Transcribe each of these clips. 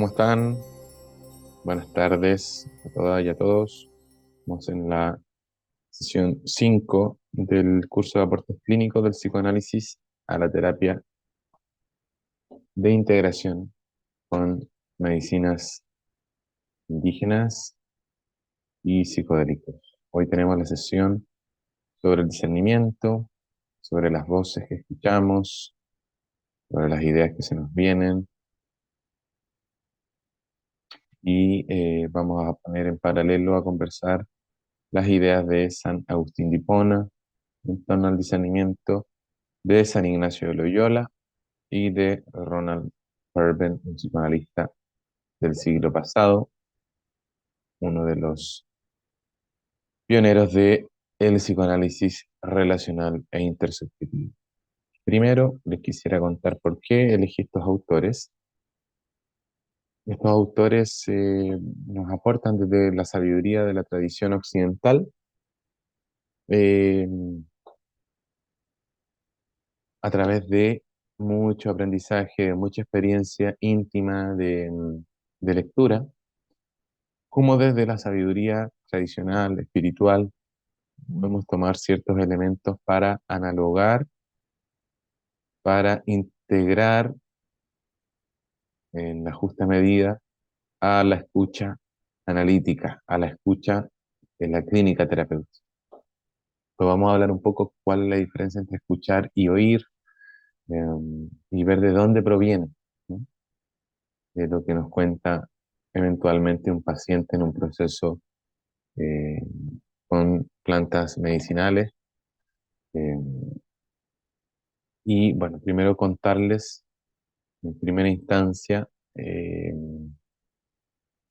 ¿cómo están? Buenas tardes a todas y a todos. Estamos en la sesión 5 del curso de aportes clínicos del psicoanálisis a la terapia de integración con medicinas indígenas y psicodélicos. Hoy tenemos la sesión sobre el discernimiento, sobre las voces que escuchamos, sobre las ideas que se nos vienen y vamos a poner en paralelo a conversar las ideas de San Agustín de Hipona en torno al discernimiento de San Ignacio de Loyola y de Ronald Perben, un psicoanalista del siglo pasado, uno de los pioneros de el psicoanálisis relacional e intersubjetivo. Primero, les quisiera contar por qué elegí estos autores. Estos autores nos aportan desde la sabiduría de la tradición occidental, eh, a través de mucho aprendizaje, de mucha experiencia íntima de lectura, como desde la sabiduría tradicional, espiritual, podemos tomar ciertos elementos para analogar, para integrar en la justa medida a la escucha analítica, a la escucha en la clínica terapéutica. Pues vamos a hablar un poco cuál es la diferencia entre escuchar y oír, y ver de dónde proviene, ¿no? De lo que nos cuenta eventualmente un paciente en un proceso eh, con plantas medicinales. eh, y bueno, primero contarles en primera instancia eh,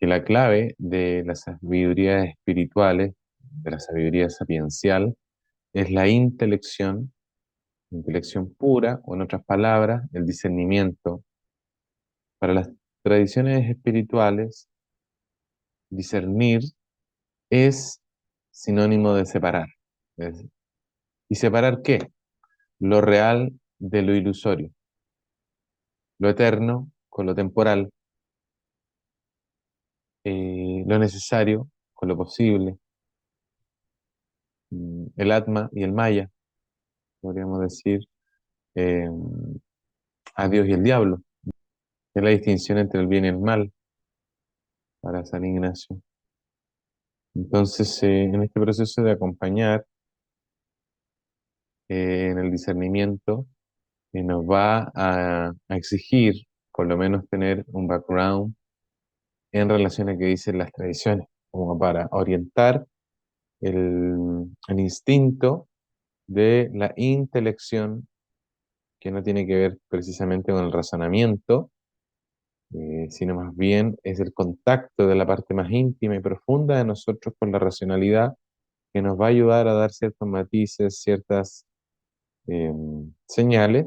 que la clave de las sabidurías espirituales, de la sabiduría sapiencial, es la intelección pura, o en otras palabras, el discernimiento. Para las tradiciones espirituales, discernir es sinónimo de separar. Es- ¿Y separar qué? Lo real de lo ilusorio, lo eterno con lo temporal, lo necesario con lo posible, el Atma y el Maya, podríamos decir, eh, a Dios y el diablo. Es la distinción entre el bien y el mal para San Ignacio. Entonces, en este proceso de acompañar en el discernimiento, nos va a exigir por lo menos tener un background en relación a qué dicen las tradiciones, como para orientar el instinto de la intelección, que no tiene que ver precisamente con el razonamiento, sino más bien es el contacto de la parte más íntima y profunda de nosotros con la racionalidad, que nos va a ayudar a dar ciertos matices, ciertas eh, señales,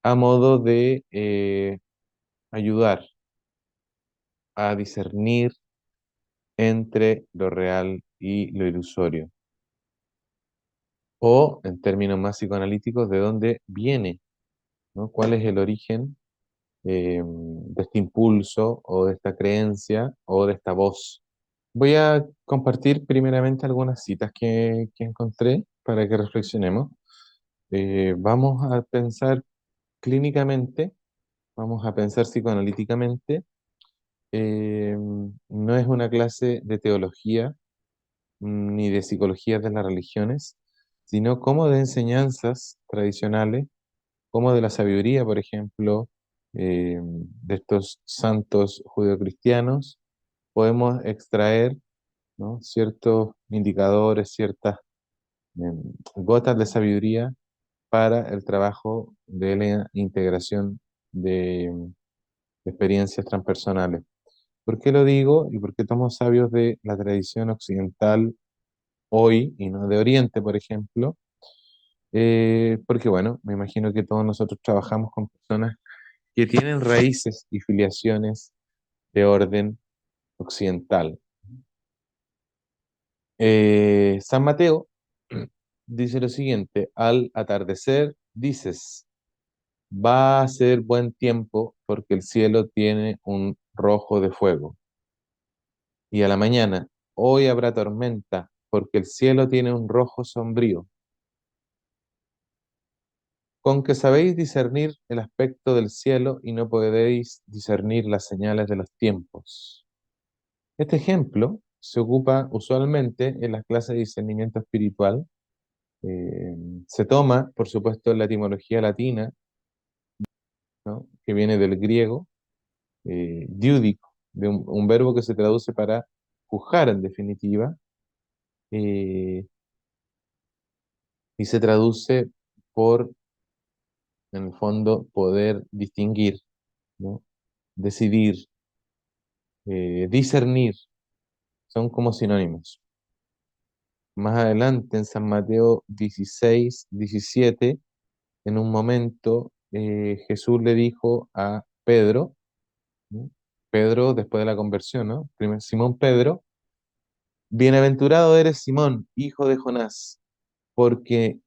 a modo de ayudar a discernir entre lo real y lo ilusorio. O, en términos más psicoanalíticos, de dónde viene, ¿no? ¿Cuál es el origen de este impulso o de esta creencia o de esta voz? Voy a compartir primeramente algunas citas que encontré para que reflexionemos. Vamos a pensar clínicamente, vamos a pensar psicoanalíticamente. No es una clase de teología ni de psicología de las religiones, sino como de enseñanzas tradicionales, como de la sabiduría, por ejemplo, de estos santos judeocristianos, podemos extraer, ¿no? Ciertos indicadores, ciertas gotas de sabiduría para el trabajo de la integración de experiencias transpersonales. ¿Por qué lo digo y por qué tomo sabios de la tradición occidental hoy y no de Oriente, por ejemplo? Porque bueno, me imagino que todos nosotros trabajamos con personas que tienen raíces y filiaciones de orden occidental. San Mateo dice lo siguiente: al atardecer dices, va a ser buen tiempo porque el cielo tiene un rojo de fuego. Y a la mañana, hoy habrá tormenta, porque el cielo tiene un rojo sombrío. Con que sabéis discernir el aspecto del cielo y no podéis discernir las señales de los tiempos. Este ejemplo se ocupa usualmente en las clases de discernimiento espiritual. Eh, Se toma, por supuesto, en la etimología latina, ¿no? Que viene del griego, diúdico, de un verbo que se traduce para juzgar en definitiva, eh, y se traduce por, en el fondo, poder distinguir, ¿no? Decidir, discernir, son como sinónimos. Más adelante, en San Mateo 16, 17, en un momento Jesús le dijo a Pedro, ¿no? Pedro después de la conversión, ¿no? Simón Pedro, bienaventurado eres Simón, hijo de Jonás, porque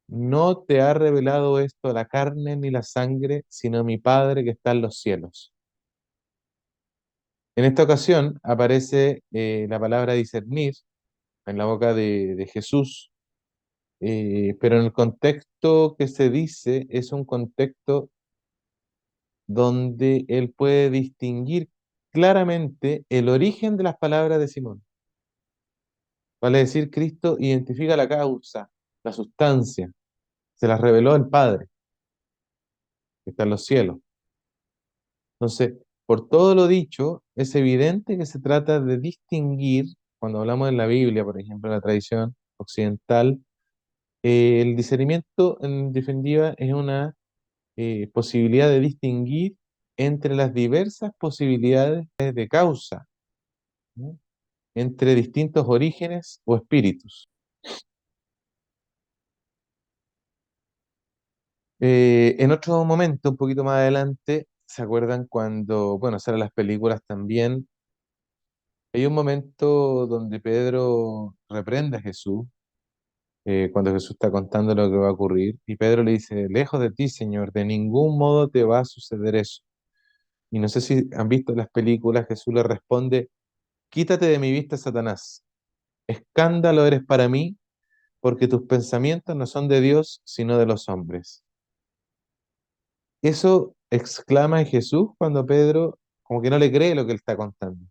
no te ha revelado esto la carne ni la sangre, sino mi Padre que está en los cielos. En esta ocasión aparece la palabra discernir en la boca de Jesús, pero en el contexto que se dice es un contexto donde él puede distinguir claramente el origen de las palabras de Simón. Vale decir, Cristo identifica la causa, la sustancia, se las reveló el Padre, que está en los cielos. Entonces, por todo lo dicho, es evidente que se trata de distinguir, cuando hablamos en la Biblia, por ejemplo, en la tradición occidental, el discernimiento, en definitiva, es una posibilidad de distinguir entre las diversas posibilidades de causa, ¿no? Entre distintos orígenes o espíritus. En otro momento, un poquito más adelante, ¿se acuerdan cuando, bueno, salen las películas también? Hay un momento donde Pedro reprende a Jesús, cuando Jesús está contando lo que va a ocurrir, y Pedro le dice, lejos de ti, Señor, de ningún modo te va a suceder eso. Y no sé si han visto las películas, Jesús le responde, quítate de mi vista, Satanás. Escándalo eres para mí, porque tus pensamientos no son de Dios, sino de los hombres. Eso exclama Jesús cuando Pedro como que no le cree lo que él está contando.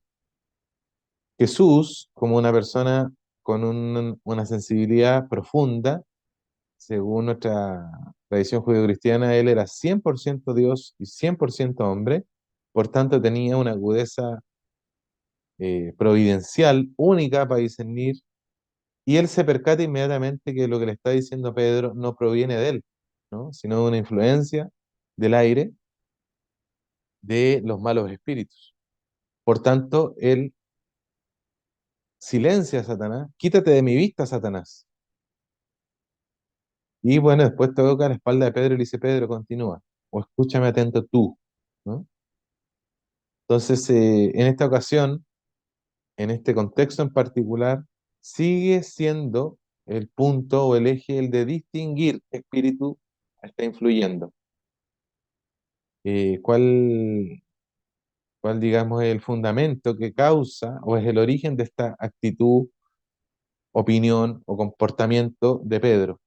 Jesús, como una persona con una sensibilidad profunda, según nuestra tradición judeocristiana, él era 100% Dios y 100% hombre, por tanto tenía una agudeza providencial única para discernir, y él se percata inmediatamente que lo que le está diciendo Pedro no proviene de él, ¿no? Sino de una influencia del aire de los malos espíritus. Por tanto, él silencia a Satanás, quítate de mi vista, Satanás. Y bueno, después toca la espalda de Pedro y le dice, Pedro, continúa, o escúchame atento tú, ¿no? Entonces, en esta ocasión, en este contexto en particular, sigue siendo el punto o el eje el de distinguir qué espíritu está influyendo. ¿Cuál, digamos, es el fundamento que causa o es el origen de esta actitud, opinión o comportamiento de Pedro?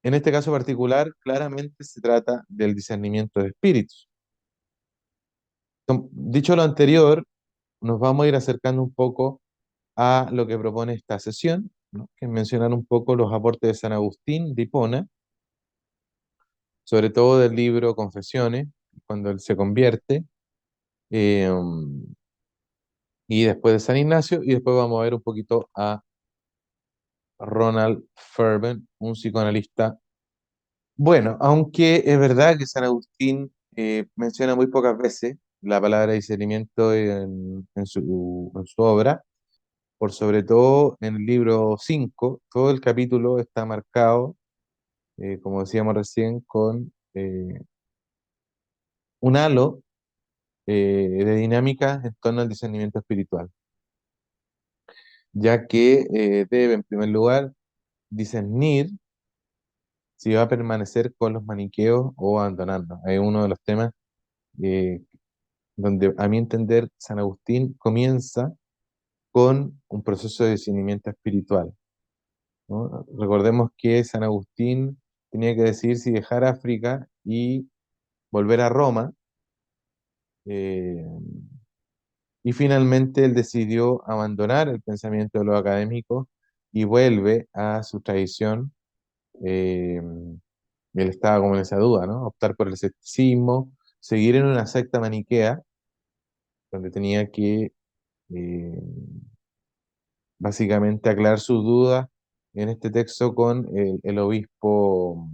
En este caso particular, claramente se trata del discernimiento de espíritus. Dicho lo anterior, nos vamos a ir acercando un poco a lo que propone esta sesión, ¿no? Que es mencionar un poco los aportes de San Agustín de Hipona, sobre todo del libro Confesiones, cuando él se convierte, eh, y después de San Ignacio, y después vamos a ver un poquito a Ronald Ferben, un psicoanalista. Bueno, aunque es verdad que San Agustín menciona muy pocas veces la palabra discernimiento en su obra, por sobre todo en el libro 5 todo el capítulo está marcado, como decíamos recién, con un halo de dinámica en torno al discernimiento espiritual, ya que debe, en primer lugar, discernir si va a permanecer con los maniqueos o abandonarlos. Es uno de los temas eh, donde a mi entender San Agustín comienza con un proceso de discernimiento espiritual, ¿no? Recordemos que San Agustín tenía que decidir si dejar África y volver a Roma, eh, y finalmente él decidió abandonar el pensamiento de los académicos y vuelve a su tradición. eh, Él estaba como en esa duda, ¿no? Optar por el escepticismo, seguir en una secta maniquea, donde tenía que eh, básicamente aclarar sus dudas en este texto con el obispo,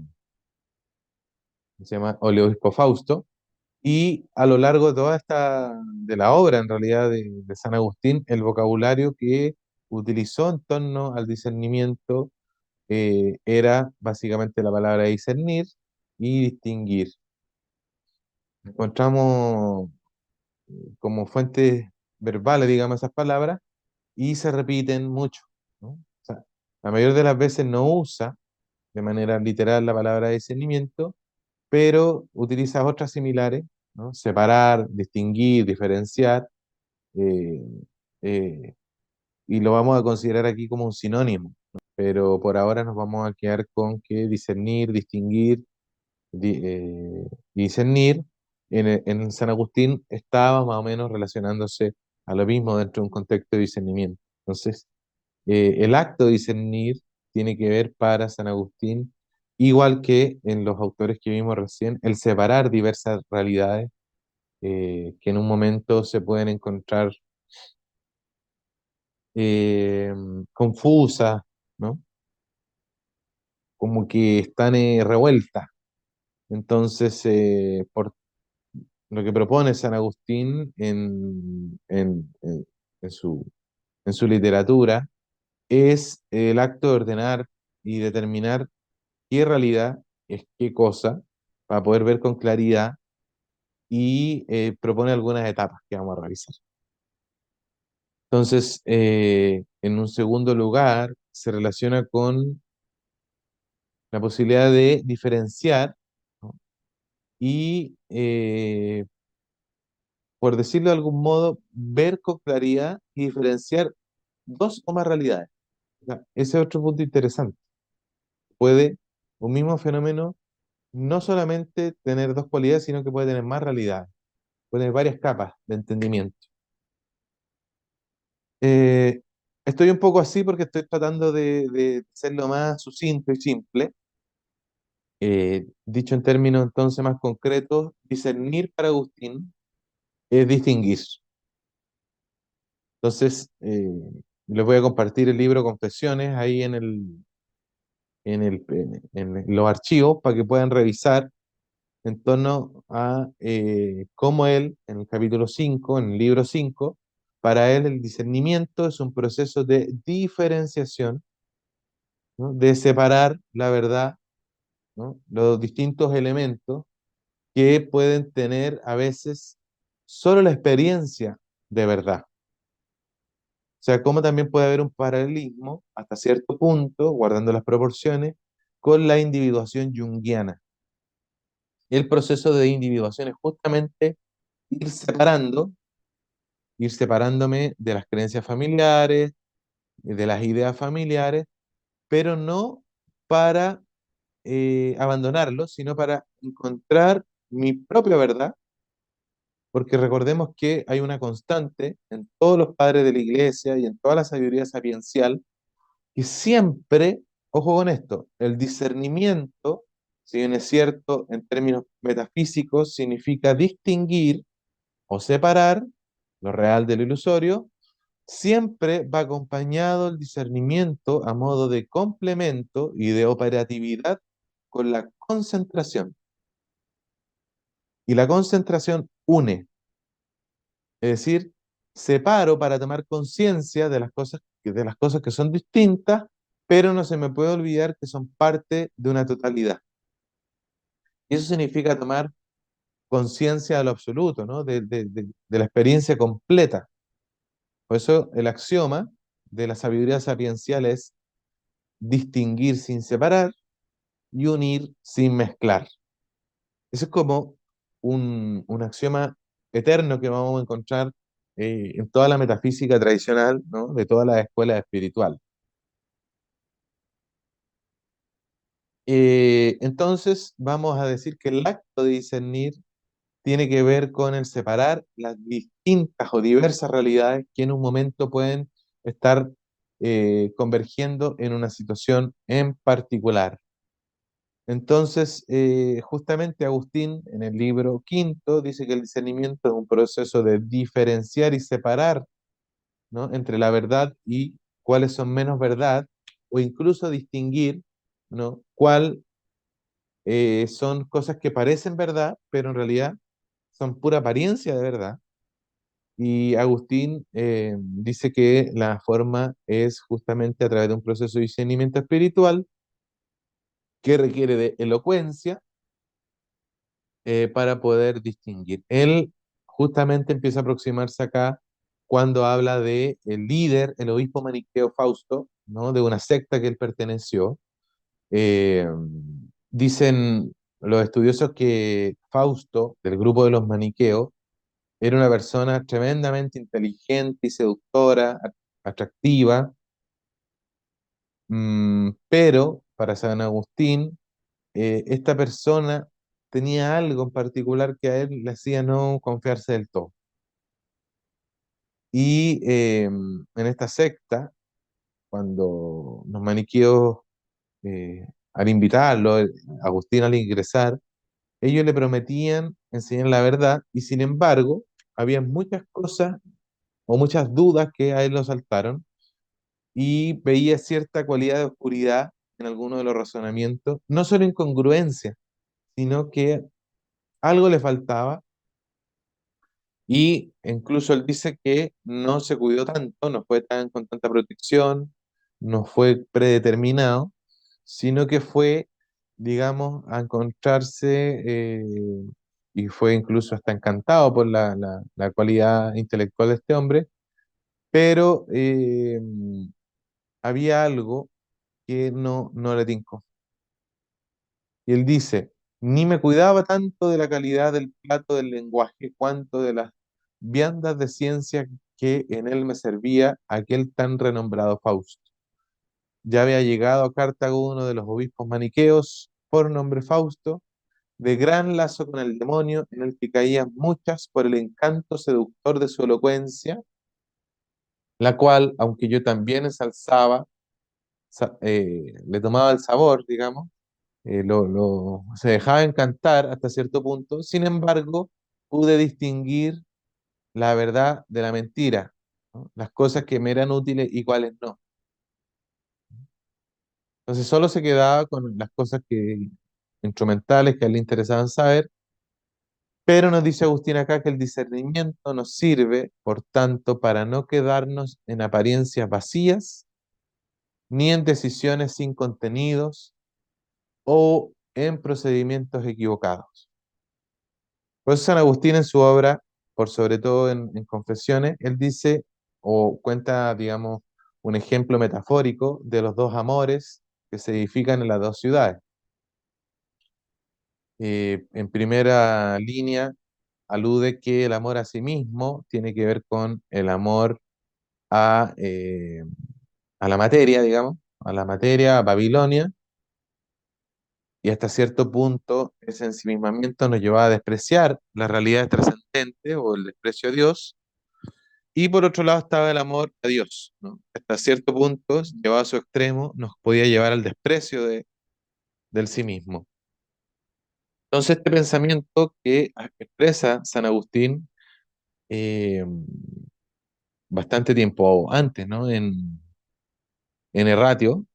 se llama el obispo Fausto, y a lo largo de toda de la obra en realidad de San Agustín, el vocabulario que utilizó en torno al discernimiento era básicamente la palabra discernir y distinguir. Encontramos como fuentes verbales, digamos, esas palabras, y se repiten mucho, ¿no? O sea, la mayoría de las veces no usa de manera literal la palabra discernimiento, pero utiliza otras similares, ¿no? Separar, distinguir, diferenciar, eh, eh, y lo vamos a considerar aquí como un sinónimo, pero por ahora nos vamos a quedar con que discernir, distinguir y discernir en San Agustín estaba más o menos relacionándose a lo mismo dentro de un contexto de discernimiento. Entonces, el acto de discernir tiene que ver para San Agustín, igual que en los autores que vimos recién, el separar diversas realidades que en un momento se pueden encontrar eh, confusas, ¿no? Como que están revueltas. Entonces, por lo que propone San Agustín en su literatura es el acto de ordenar y determinar qué realidad es qué cosa, para poder ver con claridad y propone algunas etapas que vamos a revisar. Entonces, en un segundo lugar, se relaciona con la posibilidad de diferenciar, ¿no? Y, por decirlo de algún modo, ver con claridad y diferenciar dos o más realidades. Ya, ese es otro punto interesante. Puede un mismo fenómeno no solamente tener dos cualidades, sino que puede tener más realidades, puede tener varias capas de entendimiento. Eh, Estoy un poco así porque estoy tratando de ser lo más sucinto y simple. Dicho en términos entonces más concretos, discernir para Agustín es distinguir. Entonces, les voy a compartir el libro Confesiones ahí en los archivos para que puedan revisar en torno a cómo él, en el capítulo 5 en el libro 5 para él el discernimiento es un proceso de diferenciación, ¿no? De separar la verdad, ¿no? Los distintos elementos que pueden tener a veces solo la experiencia de verdad. O sea, cómo también puede haber un paralelismo hasta cierto punto, guardando las proporciones, con la individuación junguiana. El proceso de individuación es justamente ir separando, ir separándome de las creencias familiares, de las ideas familiares, pero no para abandonarlos, sino para encontrar mi propia verdad, porque recordemos que hay una constante en todos los padres de la iglesia y en toda la sabiduría sapiencial, que siempre, ojo con esto, el discernimiento, si bien es cierto en términos metafísicos, significa distinguir o separar lo real de lo ilusorio, siempre va acompañado el discernimiento a modo de complemento y de operatividad con la concentración. Y la concentración une, es decir, separo para tomar conciencia de las cosas que son distintas, pero no se me puede olvidar que son parte de una totalidad. Y eso significa tomar conciencia de lo absoluto, ¿no? De la experiencia completa. Por eso el axioma de la sabiduría sapiencial es distinguir sin separar y unir sin mezclar. Eso es como un axioma eterno que vamos a encontrar en toda la metafísica tradicional, ¿no? De todas las escuelas espirituales. Entonces, vamos a decir que el acto de discernir tiene que ver con el separar las distintas o diversas realidades que en un momento pueden estar convergiendo en una situación en particular. Entonces, justamente Agustín en el libro quinto dice que el discernimiento es un proceso de diferenciar y separar, ¿no? Entre la verdad y cuáles son menos verdad, o incluso distinguir, ¿no? Cuál son cosas que parecen verdad, pero en realidad son pura apariencia de verdad. Y Agustín dice que la forma es justamente a través de un proceso de discernimiento espiritual que requiere de elocuencia para poder distinguir. Él justamente empieza a aproximarse acá cuando habla de el líder, el obispo maniqueo Fausto, ¿no? De una secta que él perteneció. Eh, Dicen los estudiosos que Fausto, del grupo de los maniqueos, era una persona tremendamente inteligente y seductora, atractiva, pero para San Agustín, esta persona tenía algo en particular que a él le hacía no confiarse del todo. Y en esta secta, cuando los maniqueos, al invitarlo, Agustín al ingresar, ellos le prometían enseñar la verdad y sin embargo, había muchas cosas o muchas dudas que a él lo saltaron y veía cierta cualidad de oscuridad en algunos de los razonamientos, no solo incongruencia, sino que algo le faltaba y incluso él dice que no se cuidó tanto, no fue tan con tanta protección, no fue predeterminado, sino que fue, digamos, a encontrarse y fue incluso hasta encantado por la cualidad intelectual de este hombre, pero había algo que no le tincó. Y él dice, ni me cuidaba tanto de la calidad del plato del lenguaje, cuanto de las viandas de ciencia que en él me servía aquel tan renombrado Fausto. Ya había llegado a Cartago uno de los obispos maniqueos, por nombre Fausto, de gran lazo con el demonio, en el que caían muchas por el encanto seductor de su elocuencia, la cual, aunque yo también ensalzaba, le tomaba el sabor, digamos, se dejaba encantar hasta cierto punto. Sin embargo, pude distinguir la verdad de la mentira, ¿no? Las cosas que me eran útiles y cuáles no. Entonces solo se quedaba con las cosas instrumentales que a él le interesaban saber, pero nos dice Agustín acá que el discernimiento nos sirve, por tanto, para no quedarnos en apariencias vacías, ni en decisiones sin contenidos o en procedimientos equivocados. Por eso San Agustín en su obra, por sobre todo en Confesiones, él dice o cuenta, digamos, un ejemplo metafórico de los dos amores que se edifican en las dos ciudades. En primera línea, alude que el amor a sí mismo tiene que ver con el amor a, eh, a la materia, digamos, a la materia, a Babilonia, y hasta cierto punto ese ensimismamiento nos lleva a despreciar la realidad trascendente o el desprecio a Dios. Y por otro lado estaba el amor a Dios, ¿no? Hasta cierto punto, llevado a su extremo, nos podía llevar al desprecio del sí mismo. Entonces, este pensamiento que expresa San Agustín eh, bastante tiempo antes, ¿no? En Erratio,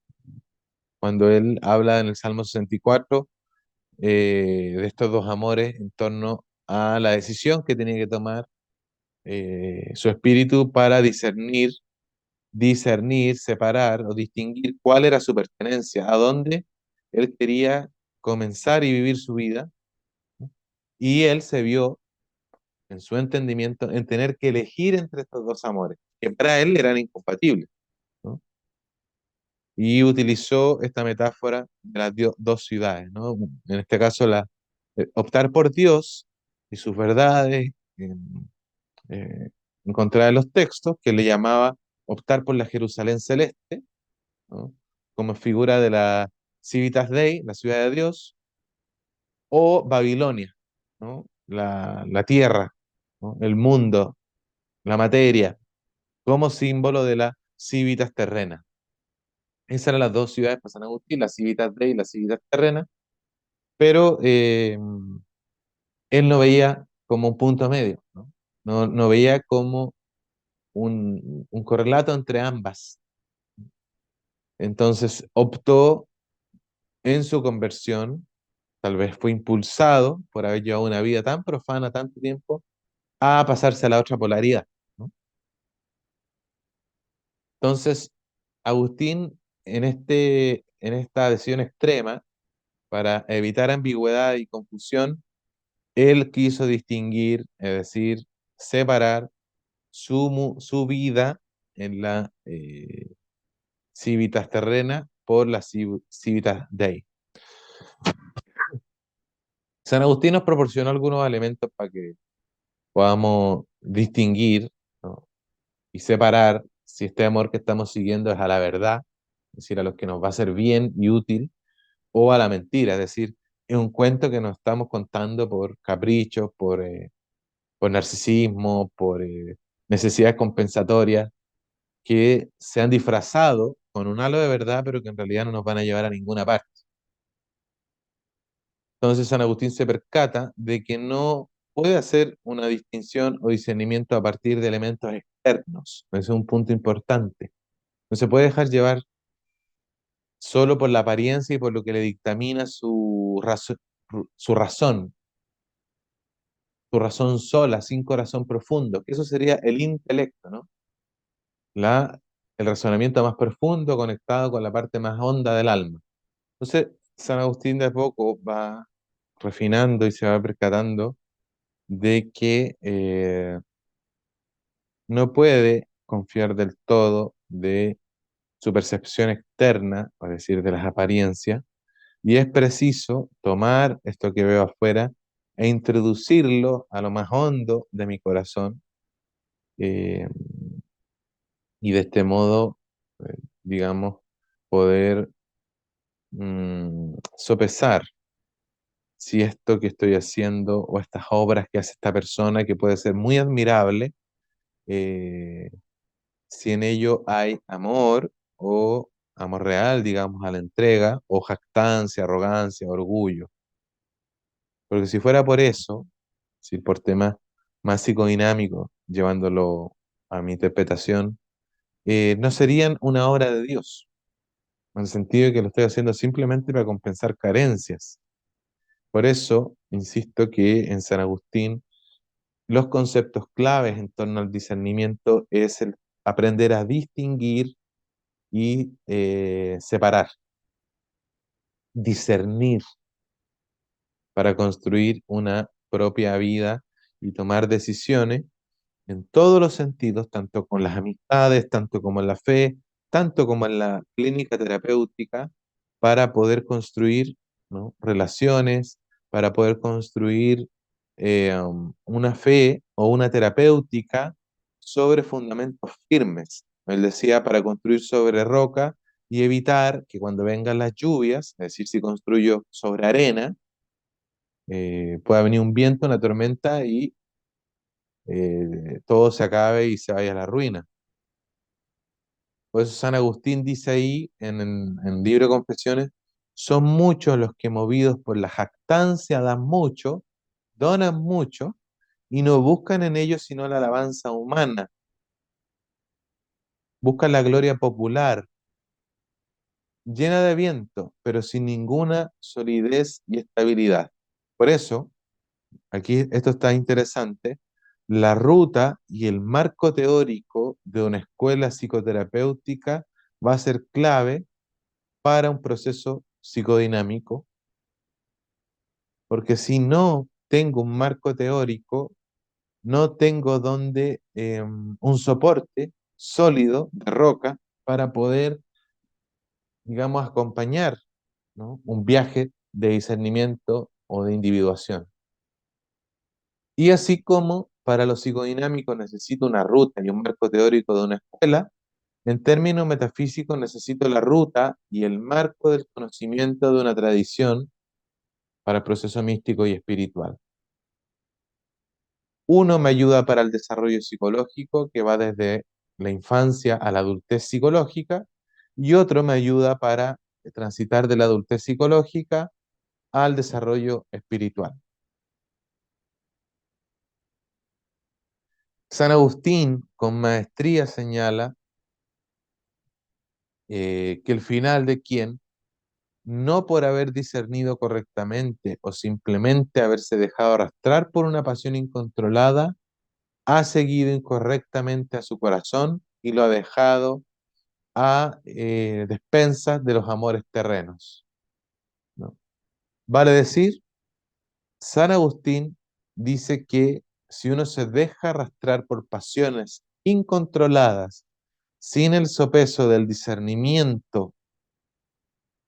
cuando él habla en el Salmo 64 de estos dos amores en torno a la decisión que tenía que tomar su espíritu para discernir, separar o distinguir cuál era su pertenencia, a dónde él quería comenzar y vivir su vida. Y él se vio en su entendimiento en tener que elegir entre estos dos amores, que para él eran incompatibles, ¿no? Y utilizó esta metáfora de las dos ciudades, ¿no? En este caso, optar por Dios y sus verdades eh, en contra de los textos, que le llamaba optar por la Jerusalén celeste, ¿no? Como figura de la Civitas Dei, la ciudad de Dios, o Babilonia, ¿no? La tierra, ¿no? El mundo, la materia, como símbolo de la Civitas terrena. Esas eran las dos ciudades para San Agustín, la Civitas Dei y la Civitas terrena, pero él no veía como un punto medio, ¿no? No veía como un correlato entre ambas. Entonces optó en su conversión, tal vez fue impulsado por haber llevado una vida tan profana tanto tiempo, a pasarse a la otra polaridad, ¿no? Entonces, Agustín, en esta decisión extrema, para evitar ambigüedad y confusión, él quiso distinguir, es decir, separar su vida en la civitas terrena por la civitas Dei. San Agustín nos proporcionó algunos elementos para que podamos distinguir, ¿no? Y separar si este amor que estamos siguiendo es a la verdad, es decir, a lo que nos va a ser bien y útil, o a la mentira, es decir, es un cuento que nos estamos contando por caprichos, por narcisismo, por necesidades compensatorias, que se han disfrazado con un halo de verdad, pero que en realidad no nos van a llevar a ninguna parte. Entonces San Agustín se percata de que no puede hacer una distinción o discernimiento a partir de elementos externos. Ese es un punto importante. No se puede dejar llevar solo por la apariencia y por lo que le dictamina su su razón sola, sin corazón profundo, que eso sería el intelecto, ¿no? La, el razonamiento más profundo conectado con la parte más honda del alma. Entonces, San Agustín de a poco va refinando y se va percatando de que no puede confiar del todo de su percepción externa, es decir, de las apariencias, y es preciso tomar esto que veo afuera e introducirlo a lo más hondo de mi corazón, eh, y de este modo, digamos, poder sopesar si esto que estoy haciendo o estas obras que hace esta persona, que puede ser muy admirable, eh, si en ello hay amor o amor real, digamos, a la entrega, o jactancia, arrogancia, orgullo. Porque si fuera por eso, si por temas más psicodinámicos, llevándolo a mi interpretación, no serían una obra de Dios, en el sentido de que lo estoy haciendo simplemente para compensar carencias. Por eso, insisto que en San Agustín los conceptos claves en torno al discernimiento es el aprender a distinguir y separar, discernir para construir una propia vida y tomar decisiones en todos los sentidos, tanto con las amistades, tanto como en la fe, tanto como en la clínica terapéutica, para poder construir, ¿no? Relaciones, para poder construir una fe o una terapéutica sobre fundamentos firmes. Él decía, para construir sobre roca y evitar que cuando vengan las lluvias, es decir, si construyo sobre arena, pueda venir un viento, una tormenta y todo se acabe y se vaya a la ruina. Por eso San Agustín dice ahí en el libro de Confesiones, son muchos los que movidos por la jactancia dan mucho, donan mucho y no buscan en ellos sino la alabanza humana, buscan la gloria popular, llena de viento, pero sin ninguna solidez y estabilidad. Por eso, aquí esto está interesante. La ruta y el marco teórico de una escuela psicoterapéutica va a ser clave para un proceso psicodinámico, porque si no tengo un marco teórico, no tengo donde un soporte sólido de roca para poder, digamos, acompañar, ¿no? Un viaje de discernimiento o de individuación. Y así como para lo psicodinámico necesito una ruta y un marco teórico de una escuela, en términos metafísicos necesito la ruta y el marco del conocimiento de una tradición para el proceso místico y espiritual. Uno me ayuda para el desarrollo psicológico, que va desde la infancia a la adultez psicológica, y otro me ayuda para transitar de la adultez psicológica al desarrollo espiritual. San Agustín, con maestría, señala que el final de quien, no por haber discernido correctamente o simplemente haberse dejado arrastrar por una pasión incontrolada, ha seguido incorrectamente a su corazón y lo ha dejado a despensas de los amores terrenos, ¿no? Vale decir, San Agustín dice que si uno se deja arrastrar por pasiones incontroladas, sin el sopeso del discernimiento,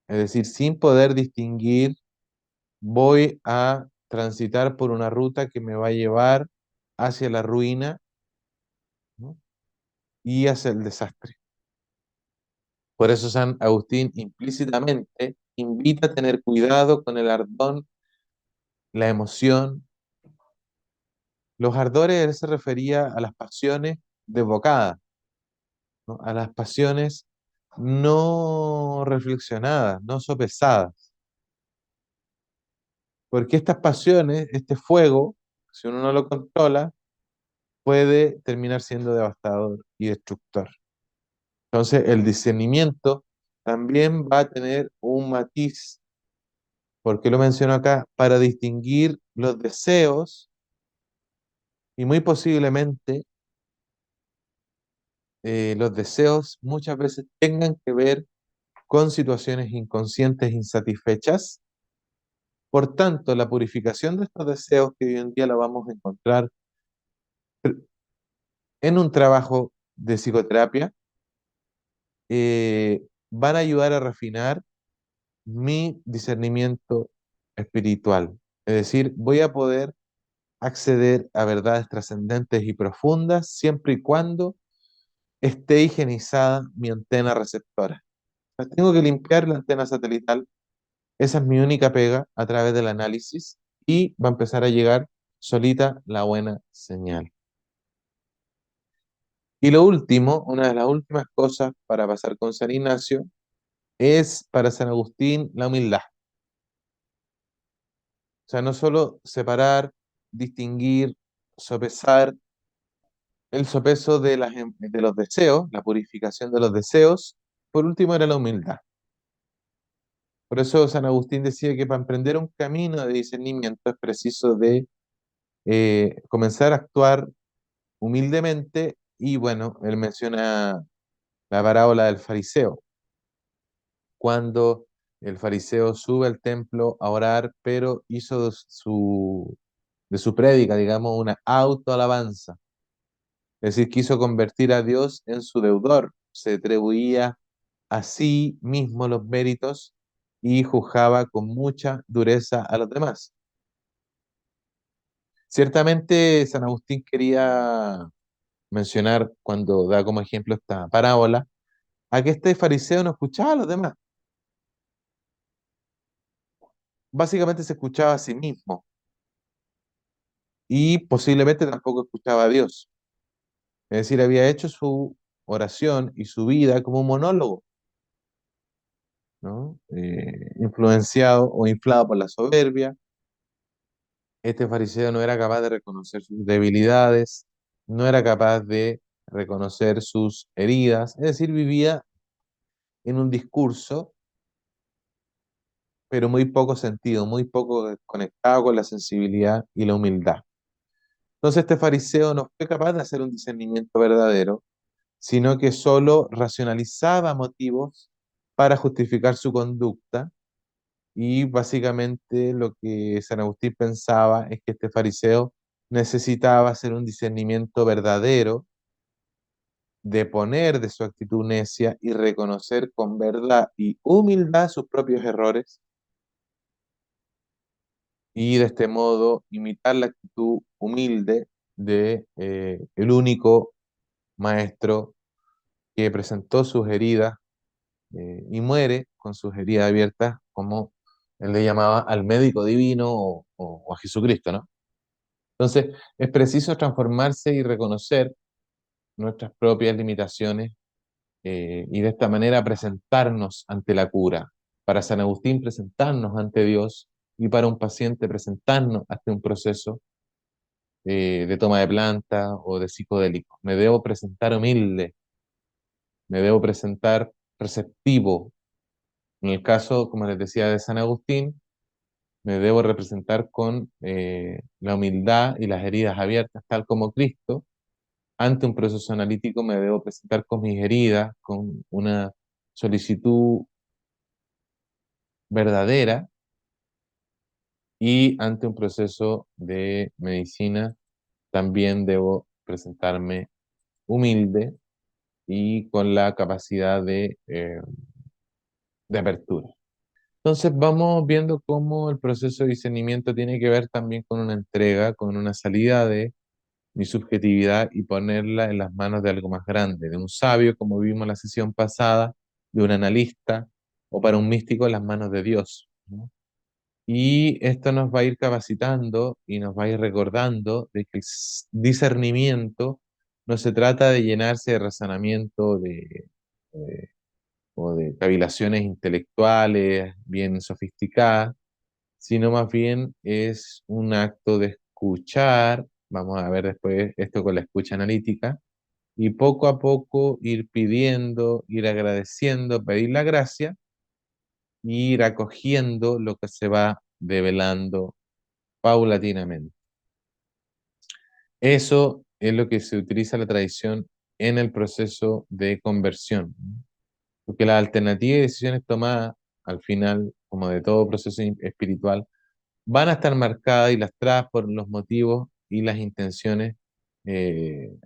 es decir, sin poder distinguir, voy a transitar por una ruta que me va a llevar hacia la ruina, ¿no? Y hacia el desastre. Por eso San Agustín implícitamente invita a tener cuidado con el ardón, la emoción. Los ardores él se refería a las pasiones desbocadas, ¿no? A las pasiones no reflexionadas, no sopesadas. Porque estas pasiones, este fuego, si uno no lo controla, puede terminar siendo devastador y destructor. Entonces, el discernimiento también va a tener un matiz, porque lo menciono acá, para distinguir los deseos y muy posiblemente los deseos muchas veces tengan que ver con situaciones inconscientes insatisfechas. Por tanto, la purificación de estos deseos que hoy en día la vamos a encontrar en un trabajo de psicoterapia, van a ayudar a refinar mi discernimiento espiritual. Es decir, voy a poder acceder a verdades trascendentes y profundas siempre y cuando esté higienizada mi antena receptora. O sea, tengo que limpiar la antena satelital. Esa es mi única pega a través del análisis y va a empezar a llegar solita la buena señal. Y lo último, una de las últimas cosas para pasar con San Ignacio es para San Agustín la humildad. O sea, no solo separar, distinguir, sopesar el sopeso de, de los deseos, la purificación de los deseos. Por último era la humildad. Por eso San Agustín decía que para emprender un camino de discernimiento es preciso de comenzar a actuar humildemente y bueno, él menciona la parábola del fariseo, cuando el fariseo sube al templo a orar, pero hizo de su prédica, digamos, una autoalabanza. Es decir, quiso convertir a Dios en su deudor, se atribuía a sí mismo los méritos y juzgaba con mucha dureza a los demás. Ciertamente San Agustín quería mencionar, cuando da como ejemplo esta parábola, a que este fariseo no escuchaba a los demás. Básicamente se escuchaba a sí mismo y posiblemente tampoco escuchaba a Dios. Es decir, había hecho su oración y su vida como un monólogo, ¿no? Influenciado o inflado por la soberbia. Este fariseo no era capaz de reconocer sus debilidades, no era capaz de reconocer sus heridas, es decir, vivía en un discurso, pero muy poco sentido, muy poco conectado con la sensibilidad y la humildad. Entonces este fariseo no fue capaz de hacer un discernimiento verdadero, sino que solo racionalizaba motivos para justificar su conducta. Y básicamente lo que San Agustín pensaba es que este fariseo necesitaba hacer un discernimiento verdadero, de poner de su actitud necia y reconocer con verdad y humildad sus propios errores y de este modo imitar la actitud humilde de el único maestro que presentó sus heridas y muere con sus heridas abiertas, como él le llamaba al médico divino o a Jesucristo, ¿no? Entonces, es preciso transformarse y reconocer nuestras propias limitaciones y de esta manera presentarnos ante la cura. Para San Agustín, presentarnos ante Dios y para un paciente presentarnos ante un proceso de toma de planta o de psicodélico. Me debo presentar humilde, me debo presentar receptivo. En el caso, como les decía, de San Agustín, me debo representar con la humildad y las heridas abiertas, tal como Cristo. Ante un proceso analítico me debo presentar con mis heridas, con una solicitud verdadera, y ante un proceso de medicina también debo presentarme humilde y con la capacidad de apertura. Entonces vamos viendo cómo el proceso de discernimiento tiene que ver también con una entrega, con una salida de mi subjetividad y ponerla en las manos de algo más grande, de un sabio, como vimos en la sesión pasada, de un analista, o para un místico en las manos de Dios, ¿no? Y esto nos va a ir capacitando y nos va a ir recordando de que el discernimiento no se trata de llenarse de razonamiento de- o de cavilaciones intelectuales bien sofisticadas, sino más bien es un acto de escuchar, vamos a ver después esto con la escucha analítica, y poco a poco ir pidiendo, ir agradeciendo, pedir la gracia, e ir acogiendo lo que se va develando paulatinamente. Eso es lo que se utiliza la tradición en el proceso de conversión, ¿no? Porque las alternativas y decisiones tomadas al final, como de todo proceso espiritual, van a estar marcadas y lastradas por los motivos y las intenciones eh,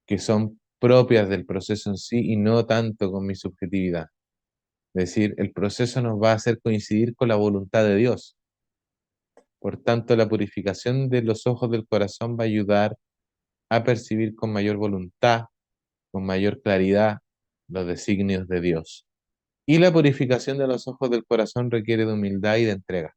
que son propias del proceso en sí y no tanto con mi subjetividad. Es decir, el proceso nos va a hacer coincidir con la voluntad de Dios. Por tanto, la purificación de los ojos del corazón va a ayudar a percibir con mayor voluntad, con mayor claridad los designios de Dios. Y la purificación de los ojos del corazón requiere de humildad y de entrega.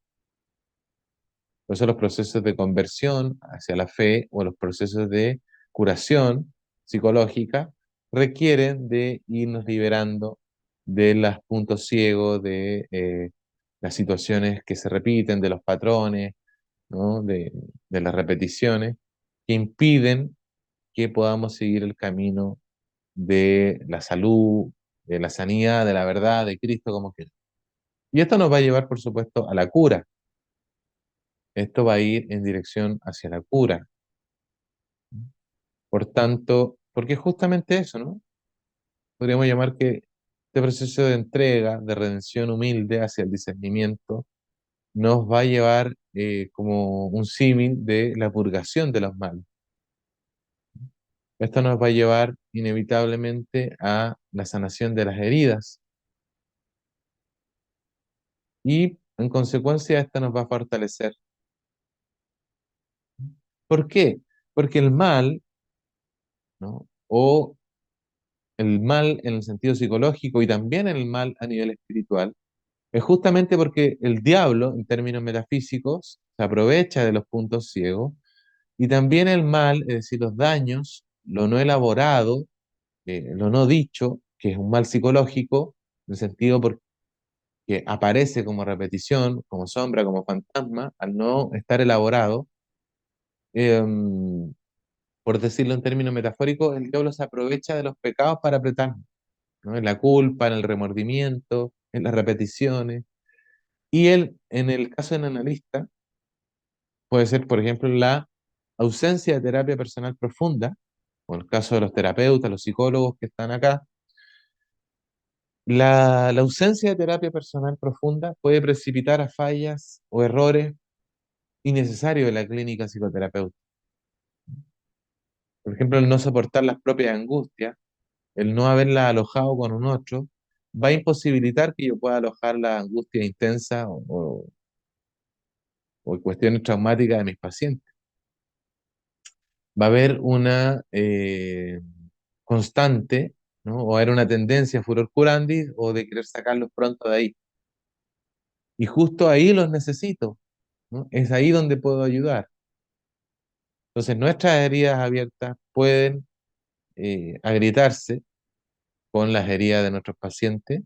Por eso los procesos de conversión hacia la fe o los procesos de curación psicológica requieren de irnos liberando de los puntos ciegos, de las situaciones que se repiten, de los patrones, ¿no? De las repeticiones, que impiden que podamos seguir el camino de la salud, de la sanidad, de la verdad, de Cristo como quiera. Y esto nos va a llevar, por supuesto, a la cura. Esto va a ir en dirección hacia la cura. Por tanto, porque es justamente eso, ¿no? Podríamos llamar que este proceso de entrega, de redención humilde hacia el discernimiento, nos va a llevar como un símil de la purgación de los males. Esto nos va a llevar inevitablemente a la sanación de las heridas y en consecuencia esto nos va a fortalecer. ¿Por qué? Porque el mal, ¿no? O el mal en el sentido psicológico y también el mal a nivel espiritual, es justamente porque el diablo, en términos metafísicos, se aprovecha de los puntos ciegos y también el mal, es decir, los daños, lo no elaborado, lo no dicho, que es un mal psicológico, en el sentido porque aparece como repetición, como sombra, como fantasma, al no estar elaborado, por decirlo en términos metafóricos, el diablo se aprovecha de los pecados para apretarnos, ¿no? En la culpa, en el remordimiento, en las repeticiones. Y él, en el caso del analista, puede ser, por ejemplo, la ausencia de terapia personal profunda, o en el caso de los terapeutas, los psicólogos que están acá, la ausencia de terapia personal profunda puede precipitar a fallas o errores innecesarios de la clínica psicoterapéutica. Por ejemplo, el no soportar las propias angustias, el no haberla alojado con un otro, va a imposibilitar que yo pueda alojar la angustia intensa o cuestiones traumáticas de mis pacientes. va a haber una constante, ¿no? O va a haber una tendencia furor curandis o de querer sacarlos pronto de ahí. Y justo ahí los necesito, ¿no? Es ahí donde puedo ayudar. Entonces, nuestras heridas abiertas pueden agrietarse con las heridas de nuestros pacientes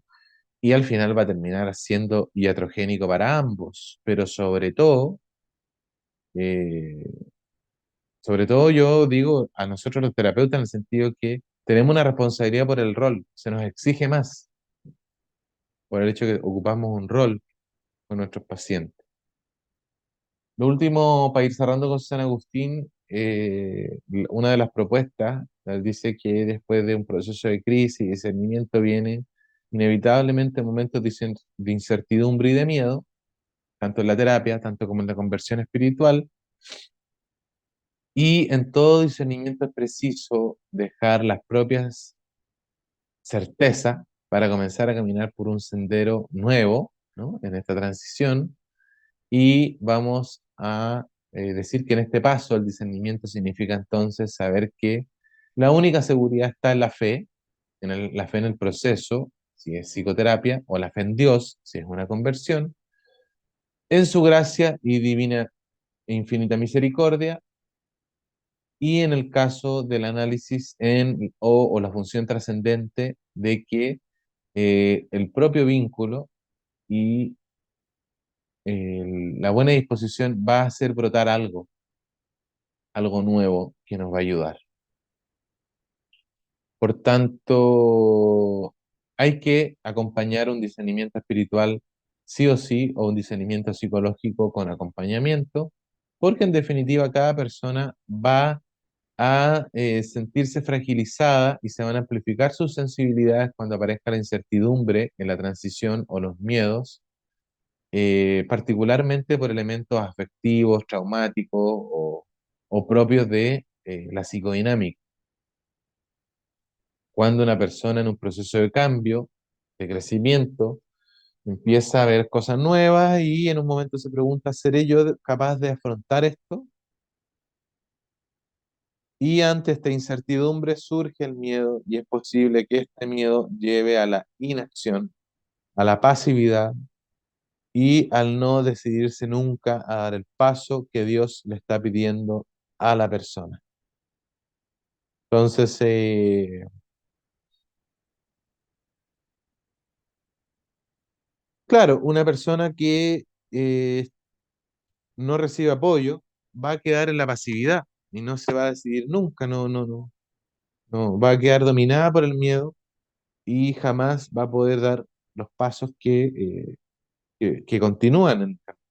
y al final va a terminar siendo iatrogénico para ambos. Pero eh, sobre todo yo digo a nosotros los terapeutas en el sentido que tenemos una responsabilidad por el rol, se nos exige más por el hecho de que ocupamos un rol con nuestros pacientes. Lo último, para ir cerrando con San Agustín, una de las propuestas dice que después de un proceso de crisis y discernimiento vienen inevitablemente momentos de incertidumbre y de miedo, tanto en la terapia, tanto como en la conversión espiritual, y en todo discernimiento es preciso dejar las propias certezas para comenzar a caminar por un sendero nuevo, ¿no? En esta transición. Y vamos a decir que en este paso el discernimiento significa entonces saber que la única seguridad está en la fe, la fe en el proceso, si es psicoterapia, o la fe en Dios, si es una conversión, en su gracia y divina e infinita misericordia, y en el caso del análisis o la función trascendente de que el propio vínculo y la buena disposición va a hacer brotar algo nuevo que nos va a ayudar. Por tanto, hay que acompañar un discernimiento espiritual sí o sí, o un discernimiento psicológico con acompañamiento, porque en definitiva cada persona va a sentirse fragilizada y se van a amplificar sus sensibilidades cuando aparezca la incertidumbre en la transición o los miedos, particularmente por elementos afectivos, traumáticos o propios de la psicodinámica. Cuando una persona en un proceso de cambio, de crecimiento, empieza a ver cosas nuevas y en un momento se pregunta, ¿seré yo capaz de afrontar esto? Y ante esta incertidumbre surge el miedo y es posible que este miedo lleve a la inacción, a la pasividad y al no decidirse nunca a dar el paso que Dios le está pidiendo a la persona. Entonces, claro, una persona que no recibe apoyo va a quedar en la pasividad y no se va a decidir nunca, no, va a quedar dominada por el miedo y jamás va a poder dar los pasos que continúan en el camino.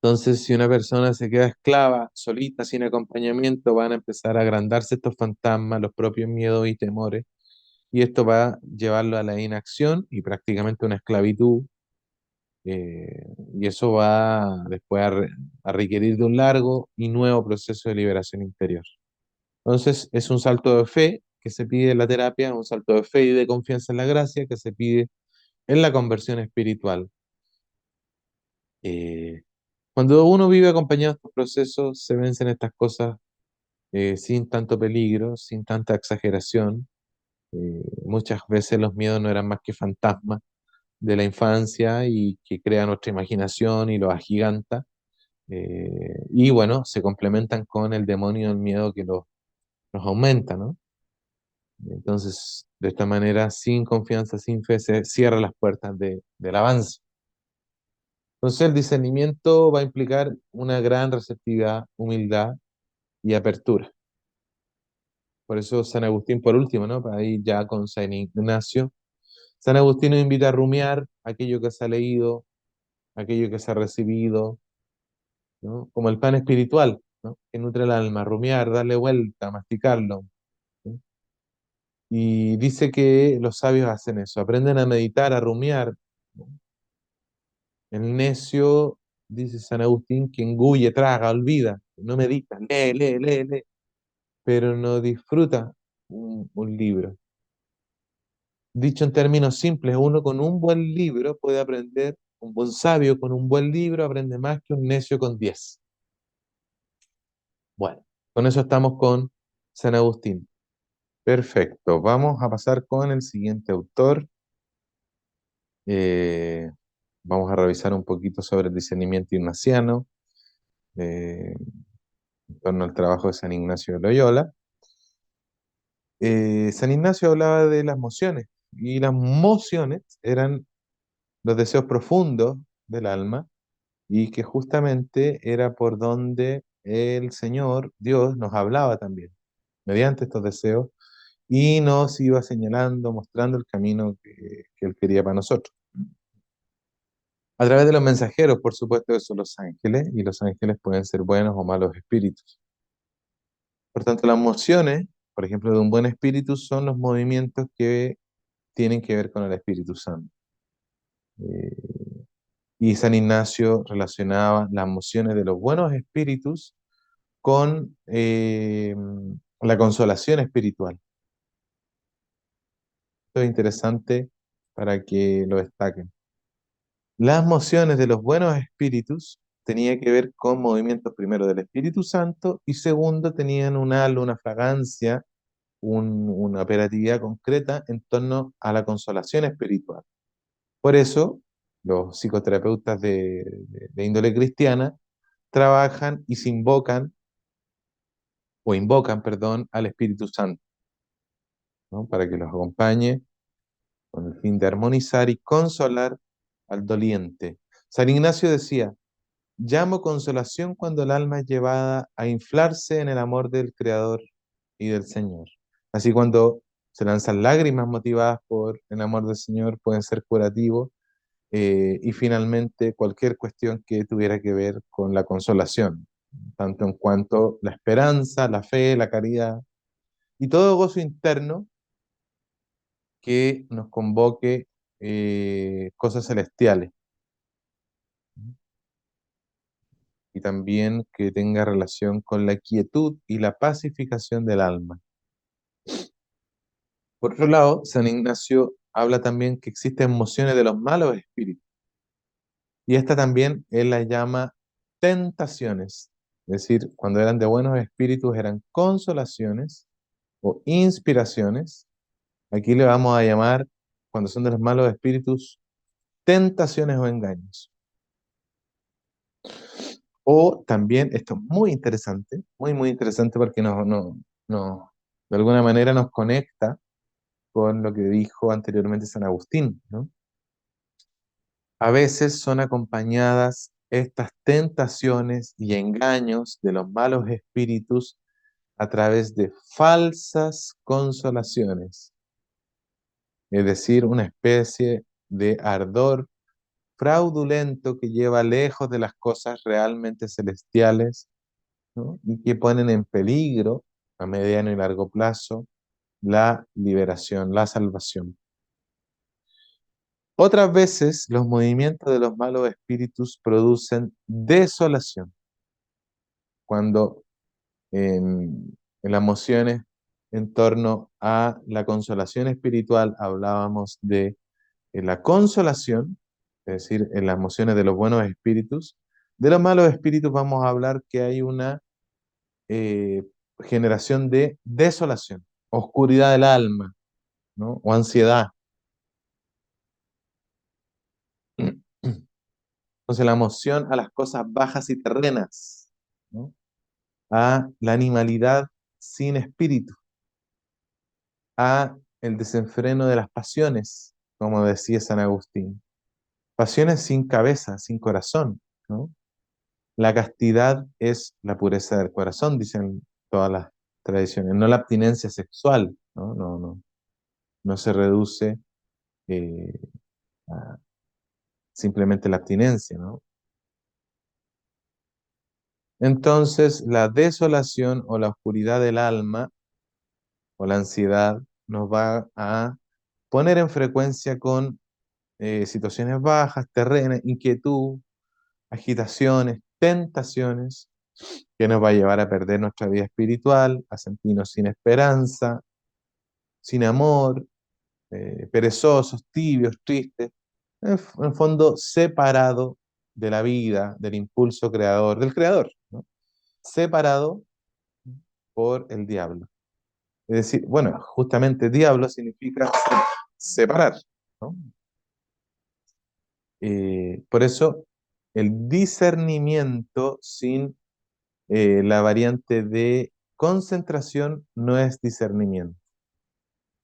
Entonces, si una persona se queda esclava, solita, sin acompañamiento, van a empezar a agrandarse estos fantasmas, los propios miedos y temores, y esto va a llevarlo a la inacción y prácticamente una esclavitud, y eso va después a requerir de un largo y nuevo proceso de liberación interior. Entonces, es un salto de fe que se pide en la terapia, un salto de fe y de confianza en la gracia que se pide en la conversión espiritual. Eh, Cuando uno vive acompañado de estos procesos, se vencen estas cosas sin tanto peligro, sin tanta exageración. Muchas veces los miedos no eran más que fantasmas de la infancia y que crean nuestra imaginación y los agiganta. Y bueno, se complementan con el demonio del miedo que los aumenta, ¿no? Entonces, de esta manera, sin confianza, sin fe, se cierran las puertas del avance. Entonces, el discernimiento va a implicar una gran receptividad, humildad y apertura. Por eso San Agustín, por último, ¿no? Para ir ya con San Ignacio. San Agustín nos invita a rumiar aquello que se ha leído, aquello que se ha recibido, ¿no? Como el pan espiritual, ¿no? Que nutre el alma, rumiar, darle vuelta, masticarlo. ¿Sí? Y dice que los sabios hacen eso, aprenden a meditar, a rumiar, ¿no? El necio, dice San Agustín, que engulle, traga, olvida, no medita, lee, pero no disfruta un libro. Dicho en términos simples, uno con un buen libro puede aprender, un buen sabio con un buen libro aprende más que un necio con 10. Bueno, con eso estamos con San Agustín. Perfecto. Vamos a pasar con el siguiente autor. Eh, Vamos a revisar un poquito sobre el discernimiento ignaciano, eh, en torno al trabajo de San Ignacio de Loyola. San Ignacio hablaba de las mociones, y las mociones eran los deseos profundos del alma, y que justamente era por donde el Señor, Dios, nos hablaba también, mediante estos deseos, y nos iba señalando, mostrando el camino que Él quería para nosotros. A través de los mensajeros, por supuesto, que son los ángeles, y los ángeles pueden ser buenos o malos espíritus. Por tanto, las mociones, por ejemplo, de un buen espíritu, son los movimientos que tienen que ver con el Espíritu Santo. Eh, y San Ignacio relacionaba las mociones de los buenos espíritus con la consolación espiritual. Esto es interesante para que lo destaquen. Las mociones de los buenos espíritus tenían que ver con movimientos primero del Espíritu Santo, y segundo tenían un halo, una fragancia, una operatividad concreta en torno a la consolación espiritual. Por eso los psicoterapeutas de índole cristiana trabajan y se invocan, o invocan, perdón, al Espíritu Santo, ¿no? Para que los acompañe con el fin de armonizar y consolar al doliente. San Ignacio decía: llamo consolación cuando el alma es llevada a inflarse en el amor del Creador y del Señor. Así, cuando se lanzan lágrimas motivadas por el amor del Señor, pueden ser curativos, y finalmente cualquier cuestión que tuviera que ver con la consolación, tanto en cuanto la esperanza, la fe, la caridad y todo gozo interno que nos convoque, cosas celestiales, y también que tenga relación con la quietud y la pacificación del alma. Por otro lado, San Ignacio habla también que existen emociones de los malos espíritus, y esta también él la llama tentaciones. Es decir, cuando eran de buenos espíritus eran consolaciones o inspiraciones. Aquí le vamos a llamar, cuando son de los malos espíritus, tentaciones o engaños. O también, esto es muy interesante, muy, muy interesante, porque de alguna manera nos conecta con lo que dijo anteriormente San Agustín, ¿no? A veces son acompañadas estas tentaciones y engaños de los malos espíritus a través de falsas consolaciones, es decir, una especie de ardor fraudulento que lleva lejos de las cosas realmente celestiales, ¿no? Y que ponen en peligro a mediano y largo plazo la liberación, la salvación. Otras veces los movimientos de los malos espíritus producen desolación, cuando en las mociones en torno a la consolación espiritual hablábamos de la consolación, es decir, en las mociones de los buenos espíritus. De los malos espíritus vamos a hablar que hay una eh, generación de desolación, oscuridad del alma, ¿no? O ansiedad. Entonces, la emoción a las cosas bajas y terrenas, ¿no? A la animalidad sin espíritu, a el desenfreno de las pasiones, como decía San Agustín. Pasiones sin cabeza, sin corazón, ¿no? La castidad es la pureza del corazón, dicen todas las tradiciones, no la abstinencia sexual, ¿no? No se reduce, eh, a simplemente la abstinencia, ¿no? Entonces, la desolación o la oscuridad del alma o la ansiedad nos va a poner en frecuencia con situaciones bajas, terrenas, inquietud, agitaciones, tentaciones, que nos va a llevar a perder nuestra vida espiritual, a sentirnos sin esperanza, sin amor, perezosos, tibios, tristes, en fondo separado de la vida, del impulso creador, del creador, ¿no? Separado por el diablo. Es decir, bueno, justamente diablo significa separar, ¿no? Por eso el discernimiento sin la variante de concentración no es discernimiento.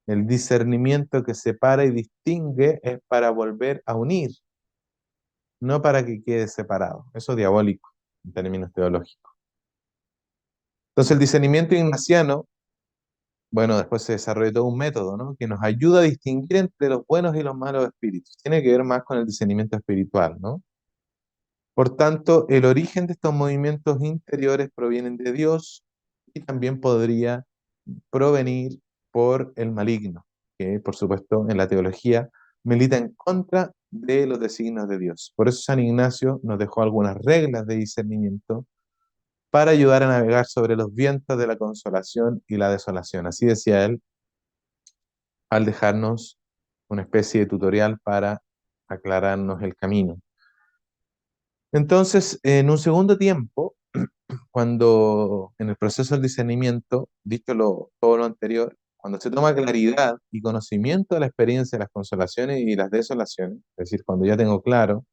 El discernimiento que separa y distingue es para volver a unir, no para que quede separado. Eso es diabólico en términos teológicos. Entonces el discernimiento ignaciano, bueno, después se desarrolló todo un método, ¿no? Que nos ayuda a distinguir entre los buenos y los malos espíritus. Tiene que ver más con el discernimiento espiritual, ¿no? Por tanto, el origen de estos movimientos interiores provienen de Dios y también podría provenir por el maligno, que por supuesto en la teología milita en contra de los designios de Dios. Por eso San Ignacio nos dejó algunas reglas de discernimiento para ayudar a navegar sobre los vientos de la consolación y la desolación. Así decía él al dejarnos una especie de tutorial para aclararnos el camino. Entonces, en un segundo tiempo, cuando en el proceso del discernimiento, todo lo anterior, cuando se toma claridad y conocimiento de la experiencia de las consolaciones y las desolaciones, es decir, cuando ya tengo claro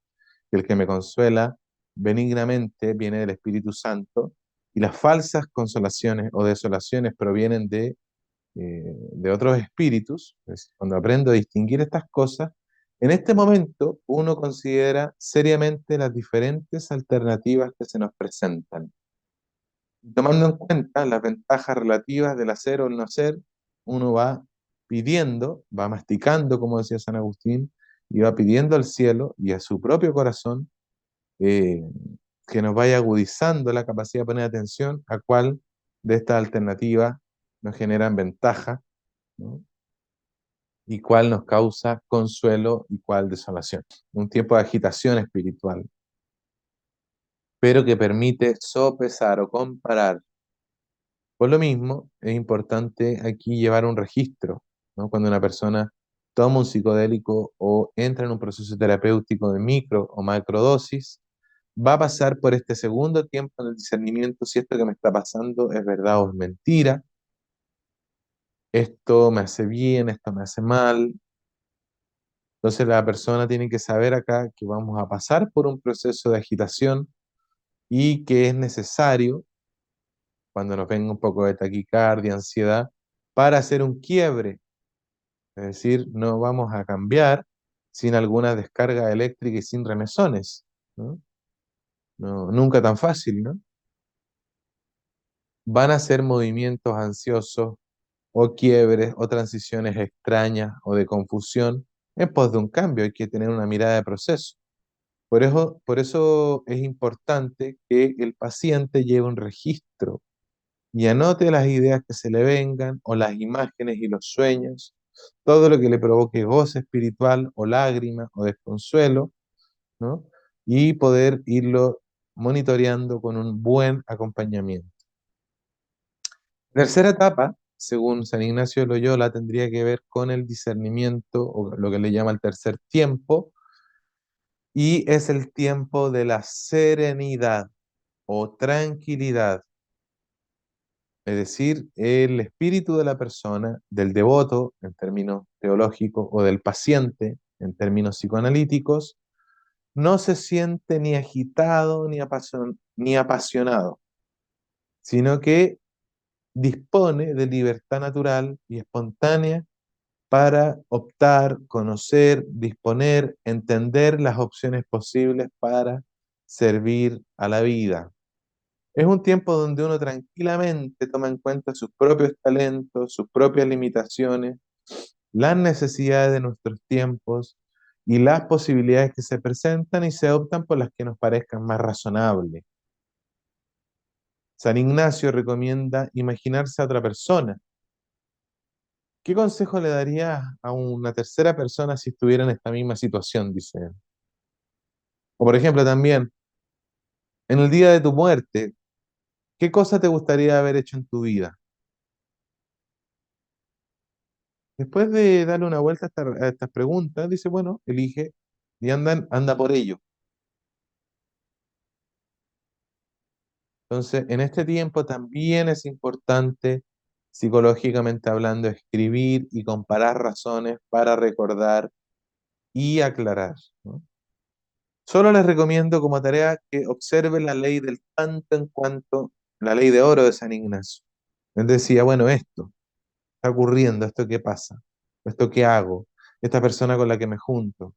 que el que me consuela benignamente viene del Espíritu Santo y las falsas consolaciones o desolaciones provienen de otros espíritus, es decir, cuando aprendo a distinguir estas cosas, en este momento uno considera seriamente las diferentes alternativas que se nos presentan. Tomando en cuenta las ventajas relativas del hacer o el no hacer, uno va pidiendo, va masticando, como decía San Agustín, y va pidiendo al cielo y a su propio corazón eh, que nos vaya agudizando la capacidad de poner atención a cuál de estas alternativas nos generan ventaja, ¿no? Y cuál nos causa consuelo y cuál desolación. Un tiempo de agitación espiritual, pero que permite sopesar o comparar. Por lo mismo, es importante aquí llevar un registro, ¿no? Cuando una persona toma un psicodélico o entra en un proceso terapéutico de micro o macrodosis, va a pasar por este segundo tiempo en el discernimiento si esto que me está pasando es verdad o es mentira, esto me hace bien, esto me hace mal. Entonces la persona tiene que saber acá que vamos a pasar por un proceso de agitación y que es necesario, cuando nos venga un poco de taquicardia, ansiedad, para hacer un quiebre. Es decir, no vamos a cambiar sin alguna descarga eléctrica y sin remesones, ¿no? Nunca tan fácil, ¿no? Van a ser movimientos ansiosos o quiebres o transiciones extrañas o de confusión en pos de un cambio. Hay que tener una mirada de proceso. Por eso es importante que el paciente lleve un registro y anote las ideas que se le vengan o las imágenes y los sueños, todo lo que le provoque goce espiritual o lágrimas o desconsuelo, ¿no? Y poder irlo monitoreando con un buen acompañamiento. Tercera etapa, según San Ignacio de Loyola, tendría que ver con el discernimiento o lo que le llama el tercer tiempo, y es el tiempo de la serenidad o tranquilidad. Es decir, el espíritu de la persona, del devoto en términos teológicos o del paciente en términos psicoanalíticos, no se siente ni agitado ni apasionado, sino que dispone de libertad natural y espontánea para optar, conocer, disponer, entender las opciones posibles para servir a la vida. Es un tiempo donde uno tranquilamente toma en cuenta sus propios talentos, sus propias limitaciones, las necesidades de nuestros tiempos y las posibilidades que se presentan y se optan por las que nos parezcan más razonables. San Ignacio recomienda imaginarse a otra persona. ¿Qué consejo le darías a una tercera persona si estuviera en esta misma situación? Dice él. O por ejemplo también, en el día de tu muerte, ¿qué cosa te gustaría haber hecho en tu vida? Después de darle una vuelta a estas preguntas, dice, bueno, elige y anda por ello. Entonces, en este tiempo también es importante, psicológicamente hablando, escribir y comparar razones para recordar y aclarar, ¿no? Solo les recomiendo como tarea que observen la ley del tanto en cuanto, la ley de oro de San Ignacio. Él decía, bueno, esto está ocurriendo, esto qué pasa, esto qué hago, esta persona con la que me junto,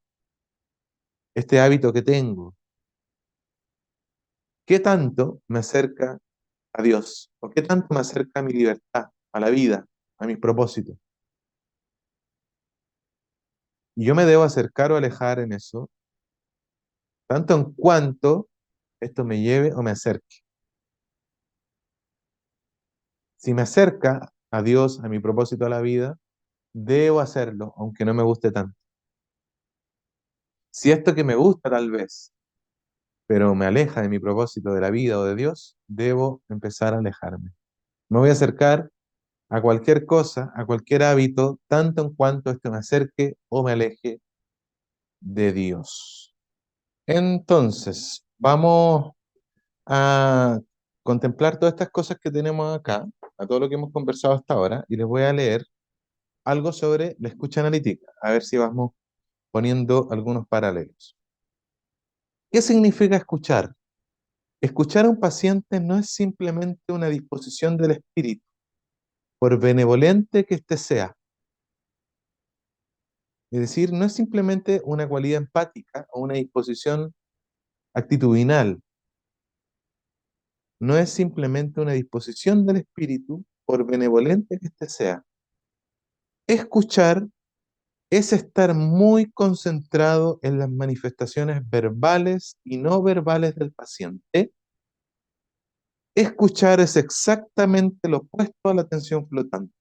este hábito que tengo, ¿qué tanto me acerca a Dios? ¿O qué tanto me acerca a mi libertad, a la vida, a mis propósitos? Y yo me debo acercar o alejar en eso, tanto en cuanto esto me lleve o me acerque. Si me acerca a Dios, a mi propósito, a la vida, debo hacerlo, aunque no me guste tanto. Si esto que me gusta tal vez, pero me aleja de mi propósito de la vida o de Dios, debo empezar a alejarme. Me voy a acercar a cualquier cosa, a cualquier hábito, tanto en cuanto esto me acerque o me aleje de Dios. Entonces, vamos a contemplar todas estas cosas que tenemos acá, a todo lo que hemos conversado hasta ahora, y les voy a leer algo sobre la escucha analítica, a ver si vamos poniendo algunos paralelos. ¿Qué significa escuchar? Escuchar a un paciente no es simplemente una disposición del espíritu, por benevolente que éste sea. Es decir, no es simplemente una cualidad empática o una disposición actitudinal, no es simplemente una disposición del espíritu, por benevolente que éste sea. Escuchar es estar muy concentrado en las manifestaciones verbales y no verbales del paciente. Escuchar es exactamente lo opuesto a la atención flotante,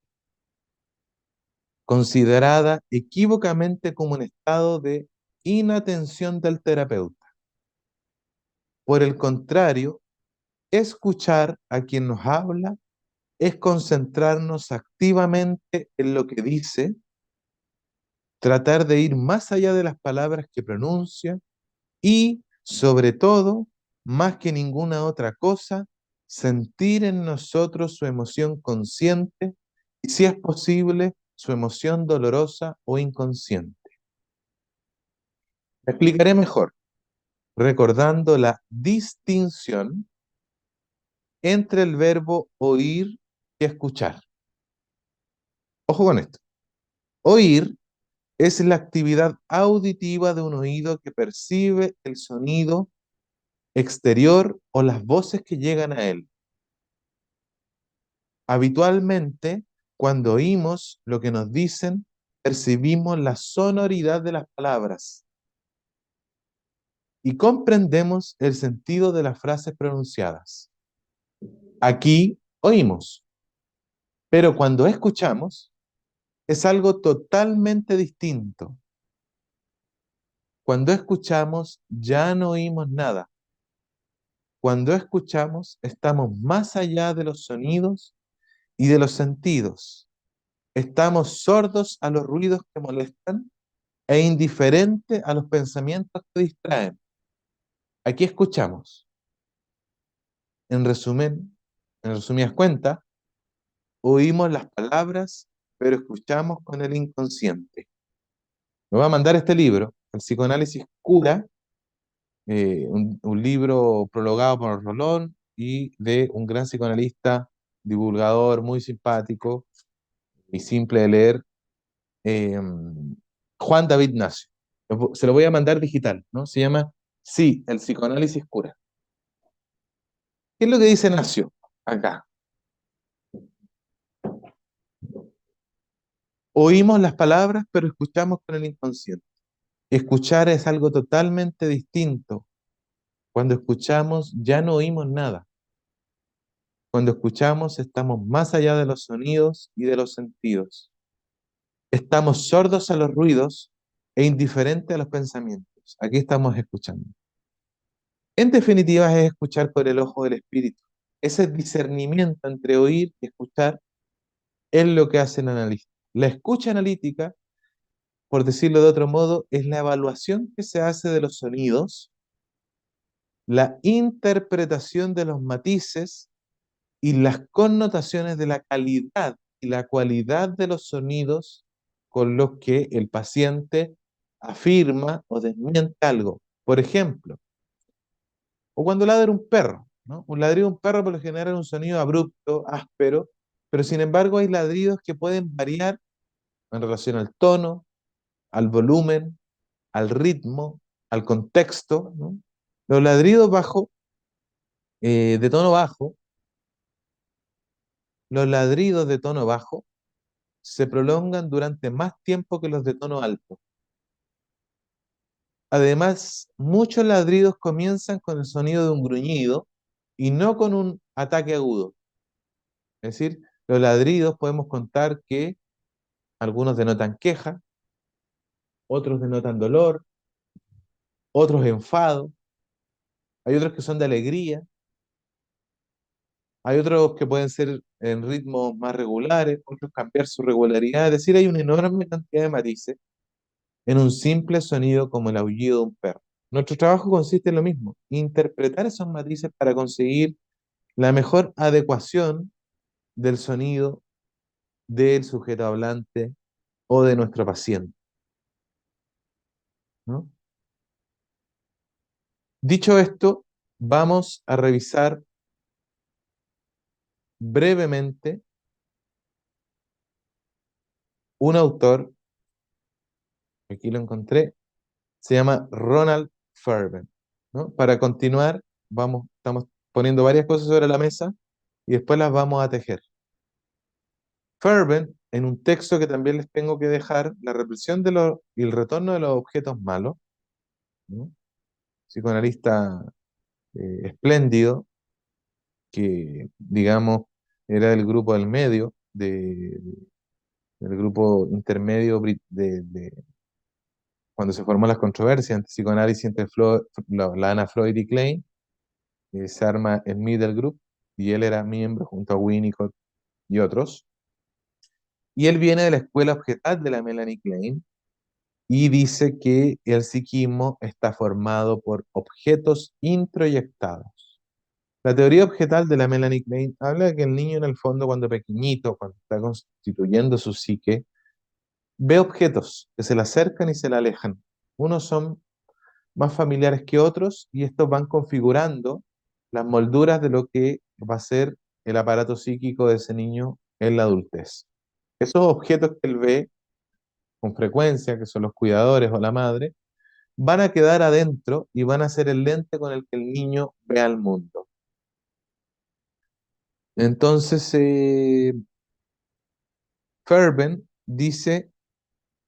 considerada equívocamente como un estado de inatención del terapeuta. Por el contrario, escuchar a quien nos habla es concentrarnos activamente en lo que dice, tratar de ir más allá de las palabras que pronuncia y, sobre todo, más que ninguna otra cosa, sentir en nosotros su emoción consciente y, si es posible, su emoción dolorosa o inconsciente. Me explicaré mejor, recordando la distinción entre el verbo oír y escuchar. Ojo con esto. Oír es la actividad auditiva de un oído que percibe el sonido exterior o las voces que llegan a él. Habitualmente, cuando oímos lo que nos dicen, percibimos la sonoridad de las palabras y comprendemos el sentido de las frases pronunciadas. Aquí oímos, pero cuando escuchamos es algo totalmente distinto. Cuando escuchamos ya no oímos nada. Cuando escuchamos estamos más allá de los sonidos y de los sentidos. Estamos sordos a los ruidos que molestan e indiferentes a los pensamientos que distraen. Aquí escuchamos. En resumen, en resumidas cuentas, oímos las palabras, pero escuchamos con el inconsciente. Me voy a mandar este libro, El psicoanálisis cura, un libro prologado por Rolón y de un gran psicoanalista, divulgador, muy simpático y simple de leer, eh, Juan David Nacio. Se lo voy a mandar digital, ¿no? Se llama, sí, el psicoanálisis cura. ¿Qué es lo que dice Nacio acá? Oímos las palabras, pero escuchamos con el inconsciente. Escuchar es algo totalmente distinto. Cuando escuchamos, ya no oímos nada. Cuando escuchamos, estamos más allá de los sonidos y de los sentidos. Estamos sordos a los ruidos e indiferentes a los pensamientos. Aquí estamos escuchando. En definitiva, es escuchar por el ojo del espíritu. Ese discernimiento entre oír y escuchar es lo que hace el analista. La escucha analítica, por decirlo de otro modo, es la evaluación que se hace de los sonidos la interpretación de los matices y las connotaciones de la calidad y la cualidad de los sonidos con los que el paciente afirma o desmiente algo. Por ejemplo, o cuando ladra un perro, ¿no? Un ladrido de un perro por lo general es un sonido abrupto, áspero, pero sin embargo hay ladridos que pueden variar en relación al tono, al volumen, al ritmo, al contexto, ¿no? Los ladridos de tono bajo, los ladridos de tono bajo se prolongan durante más tiempo que los de tono alto. Además, muchos ladridos comienzan con el sonido de un gruñido y no con un ataque agudo. Es decir, los ladridos podemos contar que algunos denotan queja, otros denotan dolor, otros enfado, hay otros que son de alegría, hay otros que pueden ser en ritmos más regulares, otros cambiar su regularidad. Es decir, hay una enorme cantidad de matices en un simple sonido como el aullido de un perro. Nuestro trabajo consiste en lo mismo, interpretar esos matices para conseguir la mejor adecuación del sonido del sujeto hablante o de nuestro paciente, ¿no? Dicho esto, vamos a revisar brevemente un autor, aquí lo encontré, se llama Ronald Fairbairn, ¿no? Para continuar, estamos poniendo varias cosas sobre la mesa y después las vamos a tejer. Fairbairn, en un texto que también les tengo que dejar, La represión y el retorno de los objetos malos, ¿no? Psicoanalista espléndido, que digamos era del grupo del medio, del grupo intermedio cuando se formó las controversias entre psicoanálisis entre la Ana Freud y Klein, se arma el Middle Group y él era miembro junto a Winnicott y otros. Y él viene de la escuela objetal de la Melanie Klein y dice que el psiquismo está formado por objetos introyectados. La teoría objetal de la Melanie Klein habla de que el niño en el fondo cuando pequeñito, cuando está constituyendo su psique, ve objetos que se le acercan y se le alejan. Unos son más familiares que otros y estos van configurando las molduras de lo que va a ser el aparato psíquico de ese niño en la adultez. Esos objetos que él ve con frecuencia, que son los cuidadores o la madre, van a quedar adentro y van a ser el lente con el que el niño ve al mundo. Entonces, Fairbairn dice,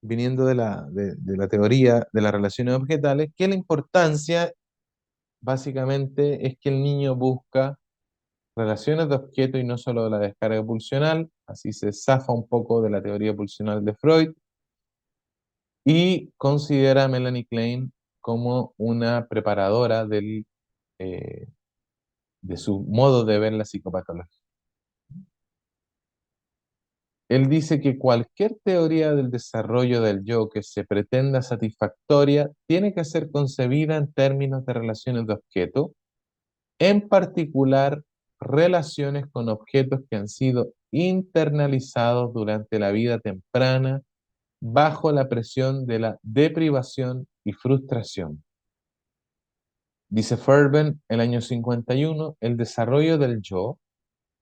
viniendo de la teoría de las relaciones objetales, que la importancia básicamente es que el niño busca relaciones de objeto y no solo de la descarga pulsional, así se zafa un poco de la teoría pulsional de Freud y considera a Melanie Klein como una preparadora eh, de su modo de ver la psicopatología. Él dice que cualquier teoría del desarrollo del yo que se pretenda satisfactoria tiene que ser concebida en términos de relaciones de objeto, en particular relaciones con objetos que han sido internalizados durante la vida temprana bajo la presión de la deprivación y frustración. Dice Fairbairn, el año 51, el desarrollo del yo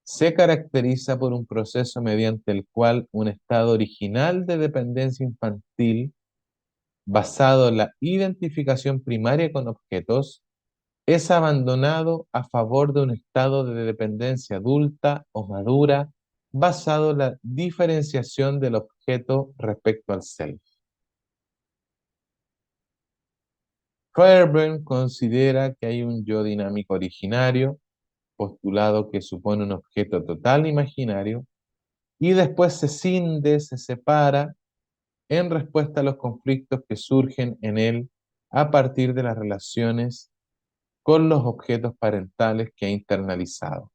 se caracteriza por un proceso mediante el cual un estado original de dependencia infantil, basado en la identificación primaria con objetos, es abandonado a favor de un estado de dependencia adulta o madura basado en la diferenciación del objeto respecto al self. Fairbairn considera que hay un yo dinámico originario, postulado que supone un objeto total imaginario, y después se cinde, se separa en respuesta a los conflictos que surgen en él a partir de las relaciones con los objetos parentales que ha internalizado.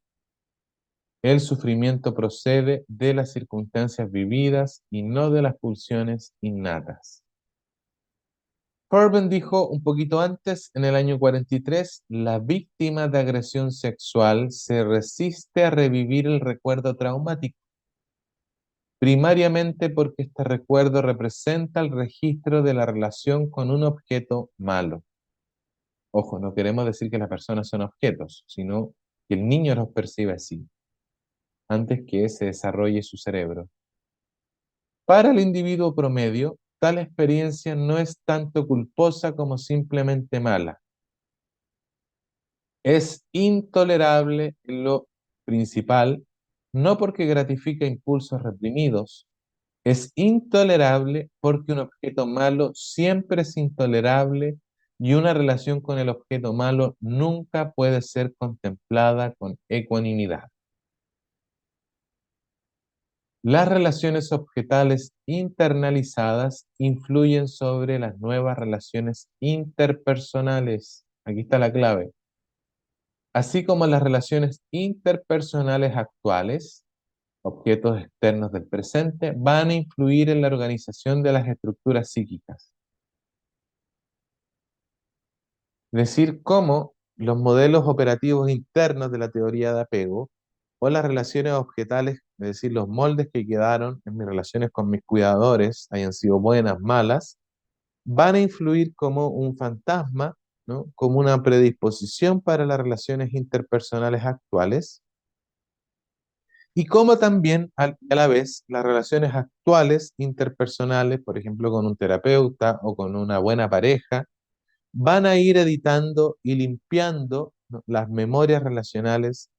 El sufrimiento procede de las circunstancias vividas y no de las pulsiones innatas. Ferben dijo un poquito antes, en el año 43, la víctima de agresión sexual se resiste a revivir el recuerdo traumático, primariamente porque este recuerdo representa el registro de la relación con un objeto malo. Ojo, no queremos decir que las personas son objetos, sino que el niño los percibe así, antes que se desarrolle su cerebro. Para el individuo promedio, tal experiencia no es tanto culposa como simplemente mala. Es intolerable en lo principal, no porque gratifica impulsos reprimidos, es intolerable porque un objeto malo siempre es intolerable y una relación con el objeto malo nunca puede ser contemplada con ecuanimidad. Las relaciones objetales internalizadas influyen sobre las nuevas relaciones interpersonales. Aquí está la clave. Así como las relaciones interpersonales actuales, objetos externos del presente, van a influir en la organización de las estructuras psíquicas. Es decir, cómo los modelos operativos internos de la teoría de apego o las relaciones objetales, es decir, los moldes que quedaron en mis relaciones con mis cuidadores, hayan sido buenas, malas, van a influir como un fantasma, ¿no? Como una predisposición para las relaciones interpersonales actuales, y como también a la vez las relaciones actuales interpersonales, por ejemplo, con un terapeuta o con una buena pareja, van a ir editando y limpiando, ¿no?, las memorias relacionales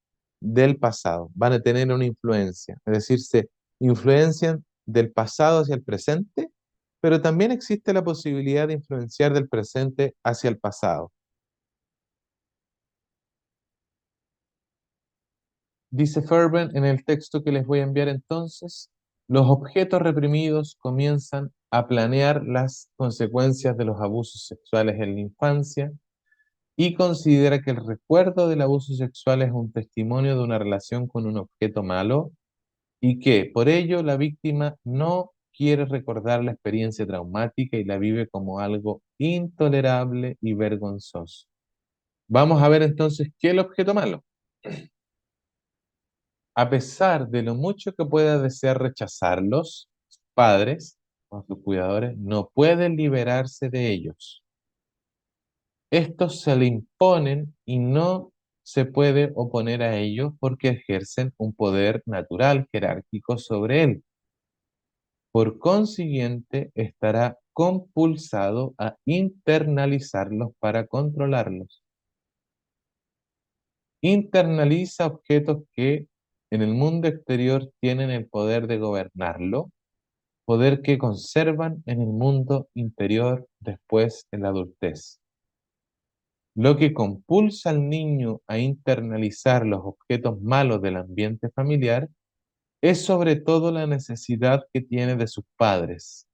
del pasado. Van a tener una influencia, es decir, se influencian del pasado hacia el presente, pero también existe la posibilidad de influenciar del presente hacia el pasado. Dice Ferben en el texto que les voy a enviar entonces, los objetos reprimidos comienzan a planear las consecuencias de los abusos sexuales en la infancia y considera que el recuerdo del abuso sexual es un testimonio de una relación con un objeto malo y que por ello la víctima no quiere recordar la experiencia traumática y la vive como algo intolerable y vergonzoso. Vamos a ver entonces qué es el objeto malo. A pesar de lo mucho que pueda desear rechazarlos, sus padres o sus cuidadores no pueden liberarse de ellos. Estos se le imponen y no se puede oponer a ellos porque ejercen un poder natural jerárquico sobre él. Por consiguiente, estará compulsado a internalizarlos para controlarlos. Internaliza objetos que en el mundo exterior tienen el poder de gobernarlo, poder que conservan en el mundo interior después en la adultez. Lo que compulsa al niño a internalizar los objetos malos del ambiente familiar es sobre todo la necesidad que tiene de sus padres,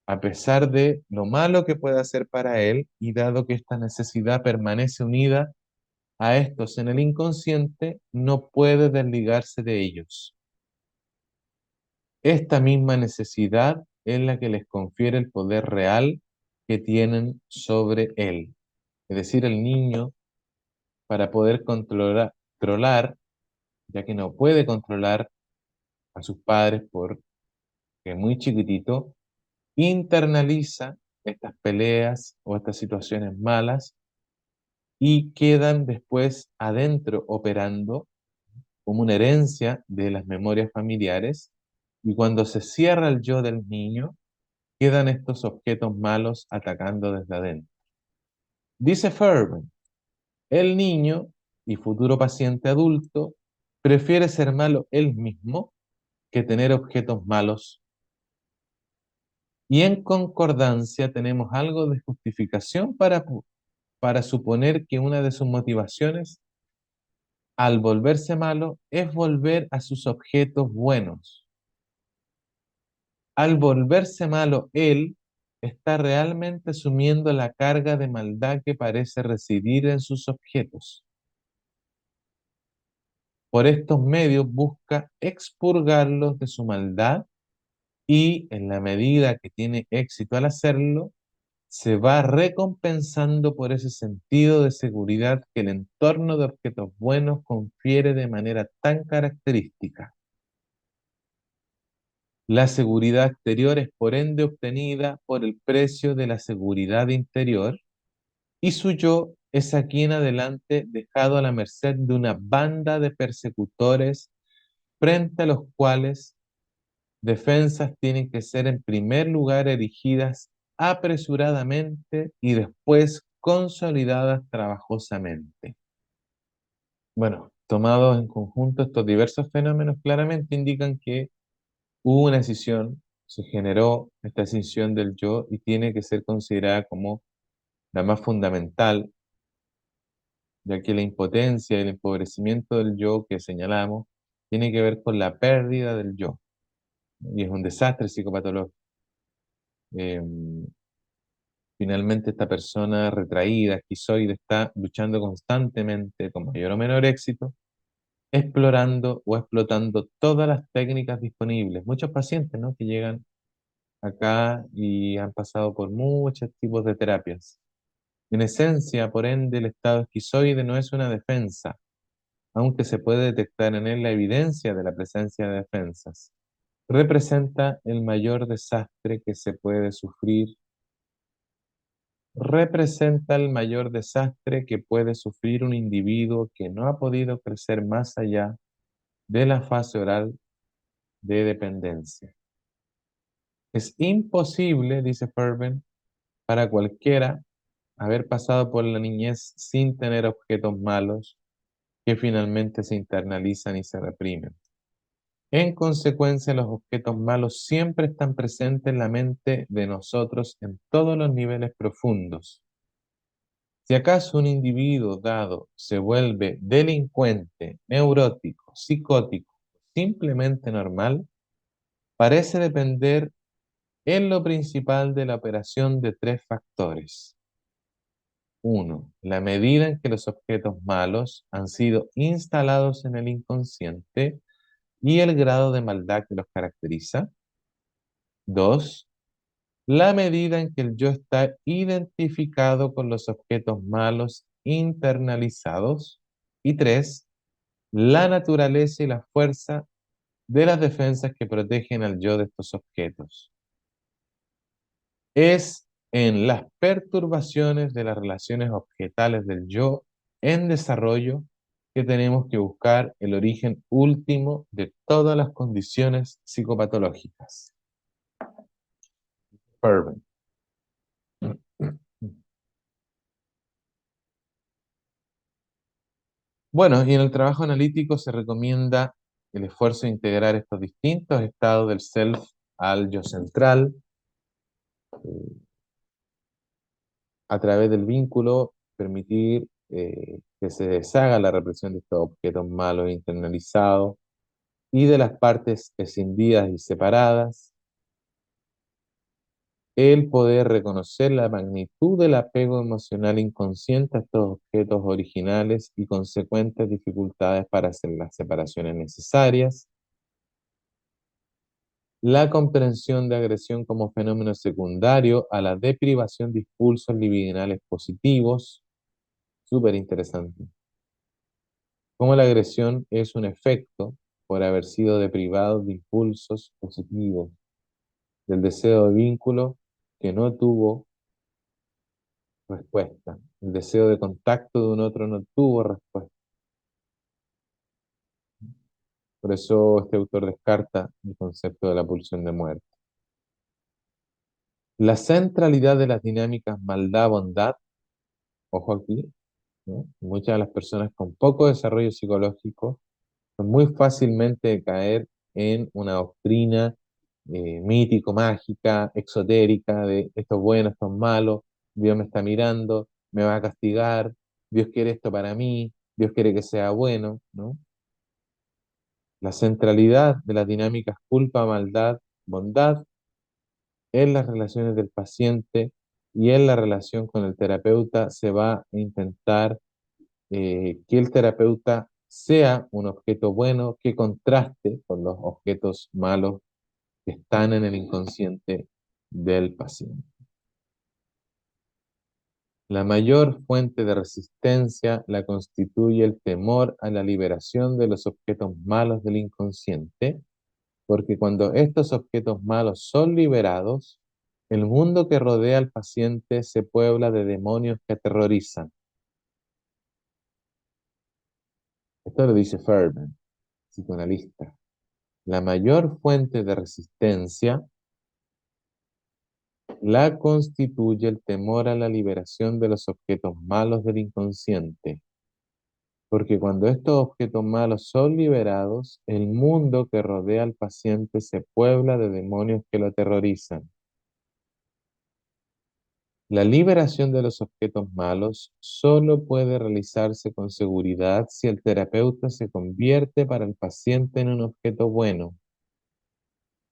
a pesar de lo malo que pueda ser para él, y dado que esta necesidad permanece unida a estos en el inconsciente, no puede desligarse de ellos. Esta misma necesidad es la que les confiere el poder real que tienen sobre él. Es decir, el niño, para poder controlar, ya que no puede controlar a sus padres porque es muy chiquitito, internaliza estas peleas o estas situaciones malas y quedan después adentro operando como una herencia de las memorias familiares, y cuando se cierra el yo del niño, quedan estos objetos malos atacando desde adentro. Dice Ferber, el niño y futuro paciente adulto prefiere ser malo él mismo que tener objetos malos. Y en concordancia tenemos algo de justificación para suponer que una de sus motivaciones al volverse malo es volver a sus objetos buenos. Al volverse malo él está realmente asumiendo la carga de maldad que parece residir en sus objetos. Por estos medios busca expurgarlos de su maldad y, en la medida que tiene éxito al hacerlo, se va recompensando por ese sentido de seguridad que el entorno de objetos buenos confiere de manera tan característica. La seguridad exterior es por ende obtenida por el precio de la seguridad interior y su yo es aquí en adelante dejado a la merced de una banda de persecutores frente a los cuales defensas tienen que ser en primer lugar erigidas apresuradamente y después consolidadas trabajosamente. Bueno, tomados en conjunto, estos diversos fenómenos claramente indican que hubo una escisión, se generó esta escisión del yo y tiene que ser considerada como la más fundamental, ya que la impotencia y el empobrecimiento del yo que señalamos tiene que ver con la pérdida del yo, y es un desastre psicopatológico. Eh, Finalmente, esta persona retraída, esquizoide, está luchando constantemente, con mayor o menor éxito, explorando o explotando todas las técnicas disponibles. Muchos pacientes, ¿no?, que llegan acá y han pasado por muchos tipos de terapias. En esencia, por ende, el estado esquizoide no es una defensa, aunque se puede detectar en él la evidencia de la presencia de defensas. Representa el mayor desastre que se puede sufrir, representa el mayor desastre que puede sufrir un individuo que no ha podido crecer más allá de la fase oral de dependencia. Es imposible, dice Ferben, para cualquiera haber pasado por la niñez sin tener objetos malos que finalmente se internalizan y se reprimen. En consecuencia, los objetos malos siempre están presentes en la mente de nosotros en todos los niveles profundos. Si acaso un individuo dado se vuelve delincuente, neurótico, psicótico, simplemente normal, parece depender en lo principal de la operación de tres factores. Uno, la medida en que los objetos malos han sido instalados en el inconsciente y el grado de maldad que los caracteriza. Dos, la medida en que el yo está identificado con los objetos malos internalizados. Y tres, la naturaleza y la fuerza de las defensas que protegen al yo de estos objetos. Es en las perturbaciones de las relaciones objetales del yo en desarrollo que tenemos que buscar el origen último de todas las condiciones psicopatológicas. Ferben. Bueno, y en el trabajo analítico se recomienda el esfuerzo de integrar estos distintos estados del self al yo central, a través del vínculo, permitir que se deshaga la represión de estos objetos malos internalizados y de las partes escindidas y separadas, el poder reconocer la magnitud del apego emocional inconsciente a estos objetos originales y consecuentes dificultades para hacer las separaciones necesarias, la comprensión de agresión como fenómeno secundario a la deprivación de impulsos libidinales positivos, súper interesante. Cómo la agresión es un efecto por haber sido deprivado de impulsos positivos, del deseo de vínculo que no tuvo respuesta, el deseo de contacto de un otro no tuvo respuesta. Por eso este autor descarta el concepto de la pulsión de muerte. La centralidad de las dinámicas maldad-bondad, ojo aquí, ¿no? Muchas de las personas con poco desarrollo psicológico son muy fácilmente de caer en una doctrina mítico-mágica, exotérica, de esto es bueno, esto es malo, Dios me está mirando, me va a castigar, Dios quiere esto para mí, Dios quiere que sea bueno, ¿no? La centralidad de las dinámicas culpa, maldad, bondad en las relaciones del paciente y en la relación con el terapeuta se va a intentar que el terapeuta sea un objeto bueno que contraste con los objetos malos que están en el inconsciente del paciente. La mayor fuente de resistencia la constituye el temor a la liberación de los objetos malos del inconsciente, porque cuando estos objetos malos son liberados, el mundo que rodea al paciente se puebla de demonios que aterrorizan. Esto lo dice Fairbairn, psicoanalista. La mayor fuente de resistencia la constituye el temor a la liberación de los objetos malos del inconsciente, porque cuando estos objetos malos son liberados, el mundo que rodea al paciente se puebla de demonios que lo aterrorizan. La liberación de los objetos malos solo puede realizarse con seguridad si el terapeuta se convierte para el paciente en un objeto bueno.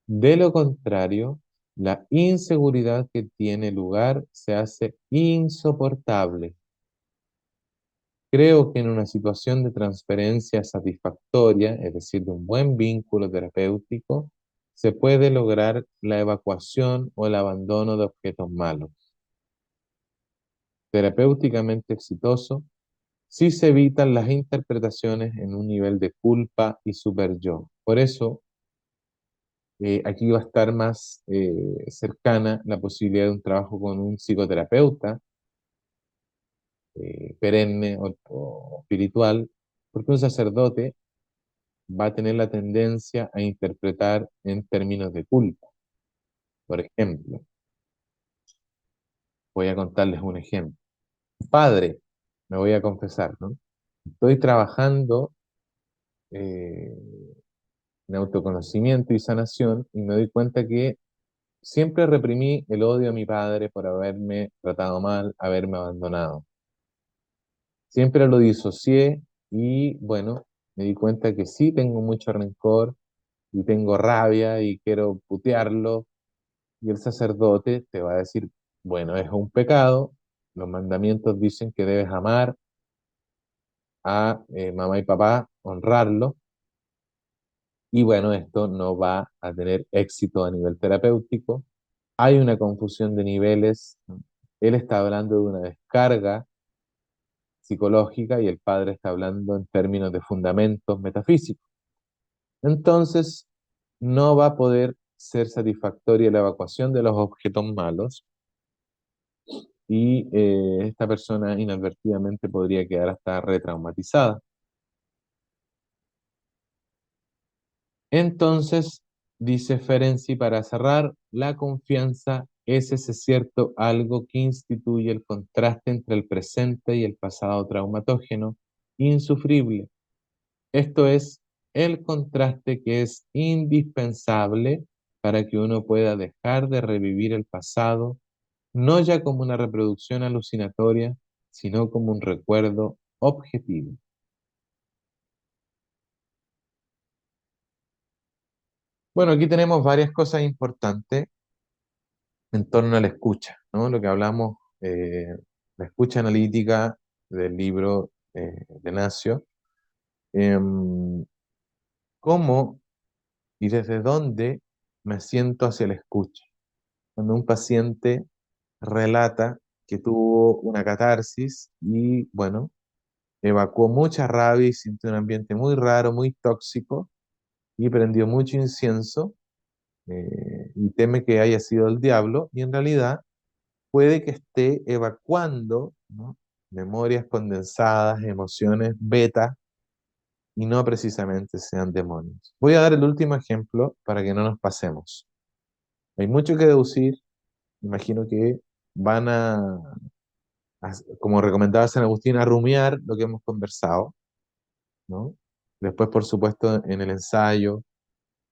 De lo contrario, la inseguridad que tiene lugar se hace insoportable. Creo que en una situación de transferencia satisfactoria, es decir, de un buen vínculo terapéutico, se puede lograr la evacuación o el abandono de objetos malos. Terapéuticamente exitoso si se evitan las interpretaciones en un nivel de culpa y super yo. Por eso, aquí va a estar más cercana la posibilidad de un trabajo con un psicoterapeuta perenne o espiritual, porque un sacerdote va a tener la tendencia a interpretar en términos de culpa. Por ejemplo, voy a contarles un ejemplo. Padre, me voy a confesar, ¿no? Estoy trabajando eh, en autoconocimiento y sanación y me doy cuenta que siempre reprimí el odio a mi padre por haberme tratado mal, haberme abandonado. Siempre lo disocié y bueno, me di cuenta que sí tengo mucho rencor y tengo rabia y quiero putearlo. Y el sacerdote te va a decir, bueno, es un pecado, los mandamientos dicen que debes amar a mamá y papá, honrarlo, y bueno, esto no va a tener éxito a nivel terapéutico. Hay una confusión de niveles. Él está hablando de una descarga psicológica y el padre está hablando en términos de fundamentos metafísicos. Entonces, no va a poder ser satisfactoria la evacuación de los objetos malos y esta persona inadvertidamente podría quedar hasta retraumatizada. Entonces, dice Ferenczi, para cerrar, la confianza es ese cierto algo que instituye el contraste entre el presente y el pasado traumatógeno, insufrible. Esto es el contraste que es indispensable para que uno pueda dejar de revivir el pasado, no ya como una reproducción alucinatoria, sino como un recuerdo objetivo. Bueno, aquí tenemos varias cosas importantes en torno a la escucha, ¿no? Lo que hablamos, la escucha analítica del libro de Nacio, em, cómo y desde dónde me siento hacia la escucha. Cuando un paciente relata que tuvo una catarsis y, bueno, evacuó mucha rabia y sintió un ambiente muy raro, muy tóxico, y prendió mucho incienso, y teme que haya sido el diablo, y en realidad puede que esté evacuando, ¿no? Memorias condensadas, emociones beta, y no precisamente sean demonios. Voy a dar el último ejemplo para que no nos pasemos. Hay mucho que deducir, imagino que van como recomendaba San Agustín, a rumiar lo que hemos conversado, ¿no? Después, por supuesto, en el ensayo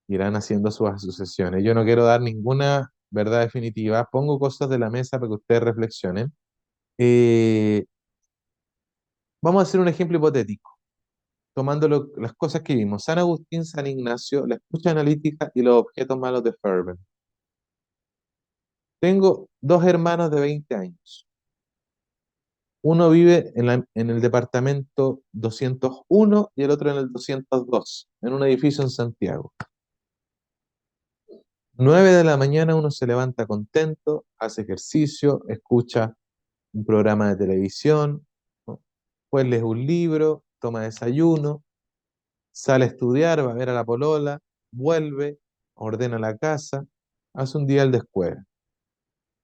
irán haciendo sus asociaciones. Yo no quiero dar ninguna verdad definitiva, pongo cosas de la mesa para que ustedes reflexionen. Eh, Vamos a hacer un ejemplo hipotético, tomando las cosas que vimos, San Agustín, San Ignacio, la escucha analítica y los objetos malos de Ferber. Tengo dos hermanos de 20 años. Uno vive en el departamento 201 y el otro en el 202, en un edificio en Santiago. 9 de la mañana uno se levanta contento, hace ejercicio, escucha un programa de televisión, ¿no? Pues lees un libro, toma desayuno, sale a estudiar, va a ver a la polola, vuelve, ordena la casa, hace un día al descueve.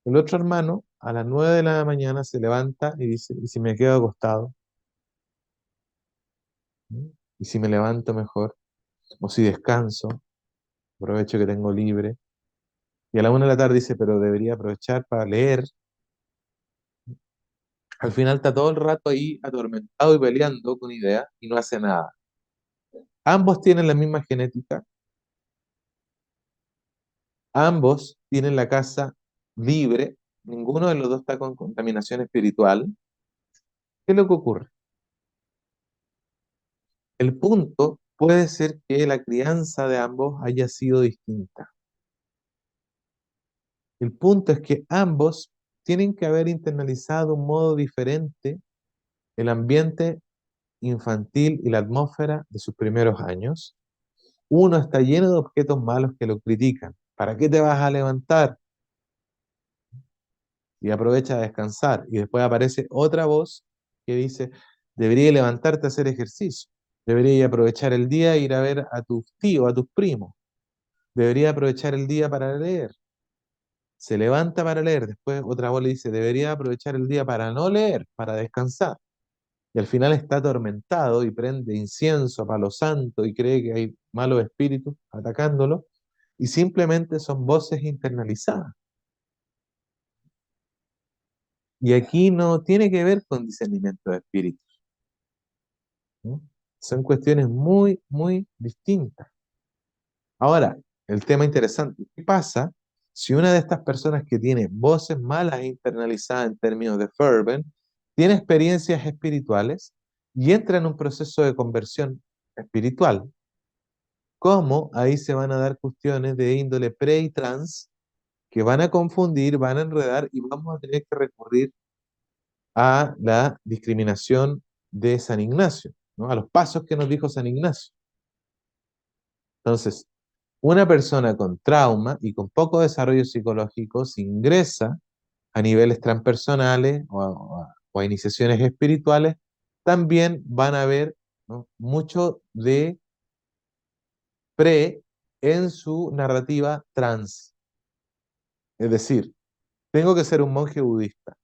El otro hermano, a las 9 de la mañana, se levanta y dice, ¿y si me quedo acostado? ¿Mm? ¿Y si me levanto mejor? ¿O si descanso? Aprovecho que tengo libre. Y a la 1 de la tarde dice, pero debería aprovechar para leer. Al final está todo el rato ahí atormentado y peleando con ideas y no hace nada. Ambos tienen la misma genética, ambos tienen la casa libre, ninguno de los dos está con contaminación espiritual. ¿Qué es lo que ocurre? El punto puede ser que la crianza de ambos haya sido distinta. El punto es que ambos tienen que haber internalizado de un modo diferente el ambiente infantil y la atmósfera de sus primeros años. Uno está lleno de objetos malos que lo critican. ¿Para qué te vas a levantar? Y aprovecha a descansar. Y después aparece otra voz que dice, deberías levantarte a hacer ejercicio. Deberías aprovechar el día e ir a ver a tus tíos, a tus primos. Deberías aprovechar el día para leer. Se levanta para leer. Después otra voz le dice, deberías aprovechar el día para no leer, para descansar. Y al final está atormentado y prende incienso a palo santo y cree que hay malos espíritus atacándolo. Y simplemente son voces internalizadas. Y aquí no tiene que ver con discernimiento de espíritu, ¿no? Son cuestiones muy, muy distintas. Ahora, el tema interesante, ¿qué pasa si una de estas personas que tiene voces malas internalizadas en términos de fervent, tiene experiencias espirituales y entra en un proceso de conversión espiritual? ¿Cómo ahí se van a dar cuestiones de índole pre y trans que van a confundir, van a enredar y vamos a tener que recurrir a la discriminación de San Ignacio, ¿no? A los pasos que nos dijo San Ignacio? Entonces, una persona con trauma y con poco desarrollo psicológico, si ingresa a niveles transpersonales o a iniciaciones espirituales, también van a ver, ¿no?, mucho de pre en su narrativa trans. Es decir, tengo que ser un monje budista.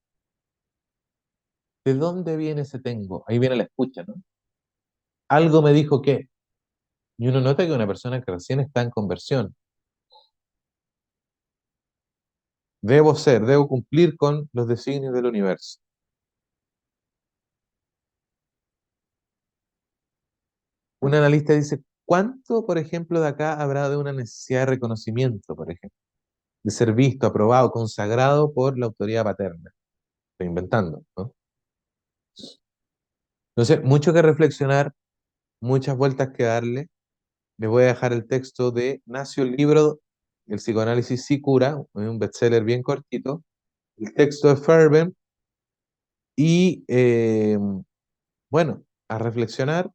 ¿De dónde viene ese tengo? Ahí viene la escucha, ¿no? Algo me dijo que, y uno nota que una persona que recién está en conversión, debo ser, debo cumplir con los designios del universo. Un analista dice, ¿cuánto, por ejemplo, de acá habrá de una necesidad de reconocimiento, por ejemplo, de ser visto, aprobado, consagrado por la autoridad paterna? Estoy inventando, ¿no? Entonces, mucho que reflexionar, muchas vueltas que darle. Les voy a dejar el texto de Nació el libro, El psicoanálisis sí cura, un bestseller bien cortito. El texto de Fairbairn y, bueno, a reflexionar,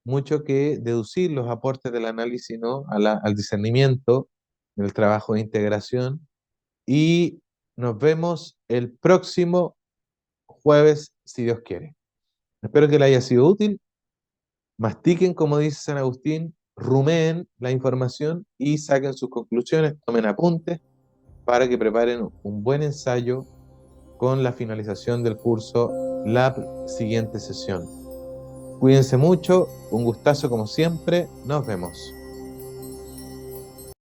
mucho que deducir los aportes del análisis, ¿no?, al discernimiento, en el trabajo de integración. Y nos vemos el próximo jueves, si Dios quiere. Espero que le haya sido útil. Mastiquen, como dice San Agustín, rumeen la información y saquen sus conclusiones, tomen apuntes para que preparen un buen ensayo con la finalización del curso la siguiente sesión. Cuídense mucho, un gustazo como siempre, nos vemos.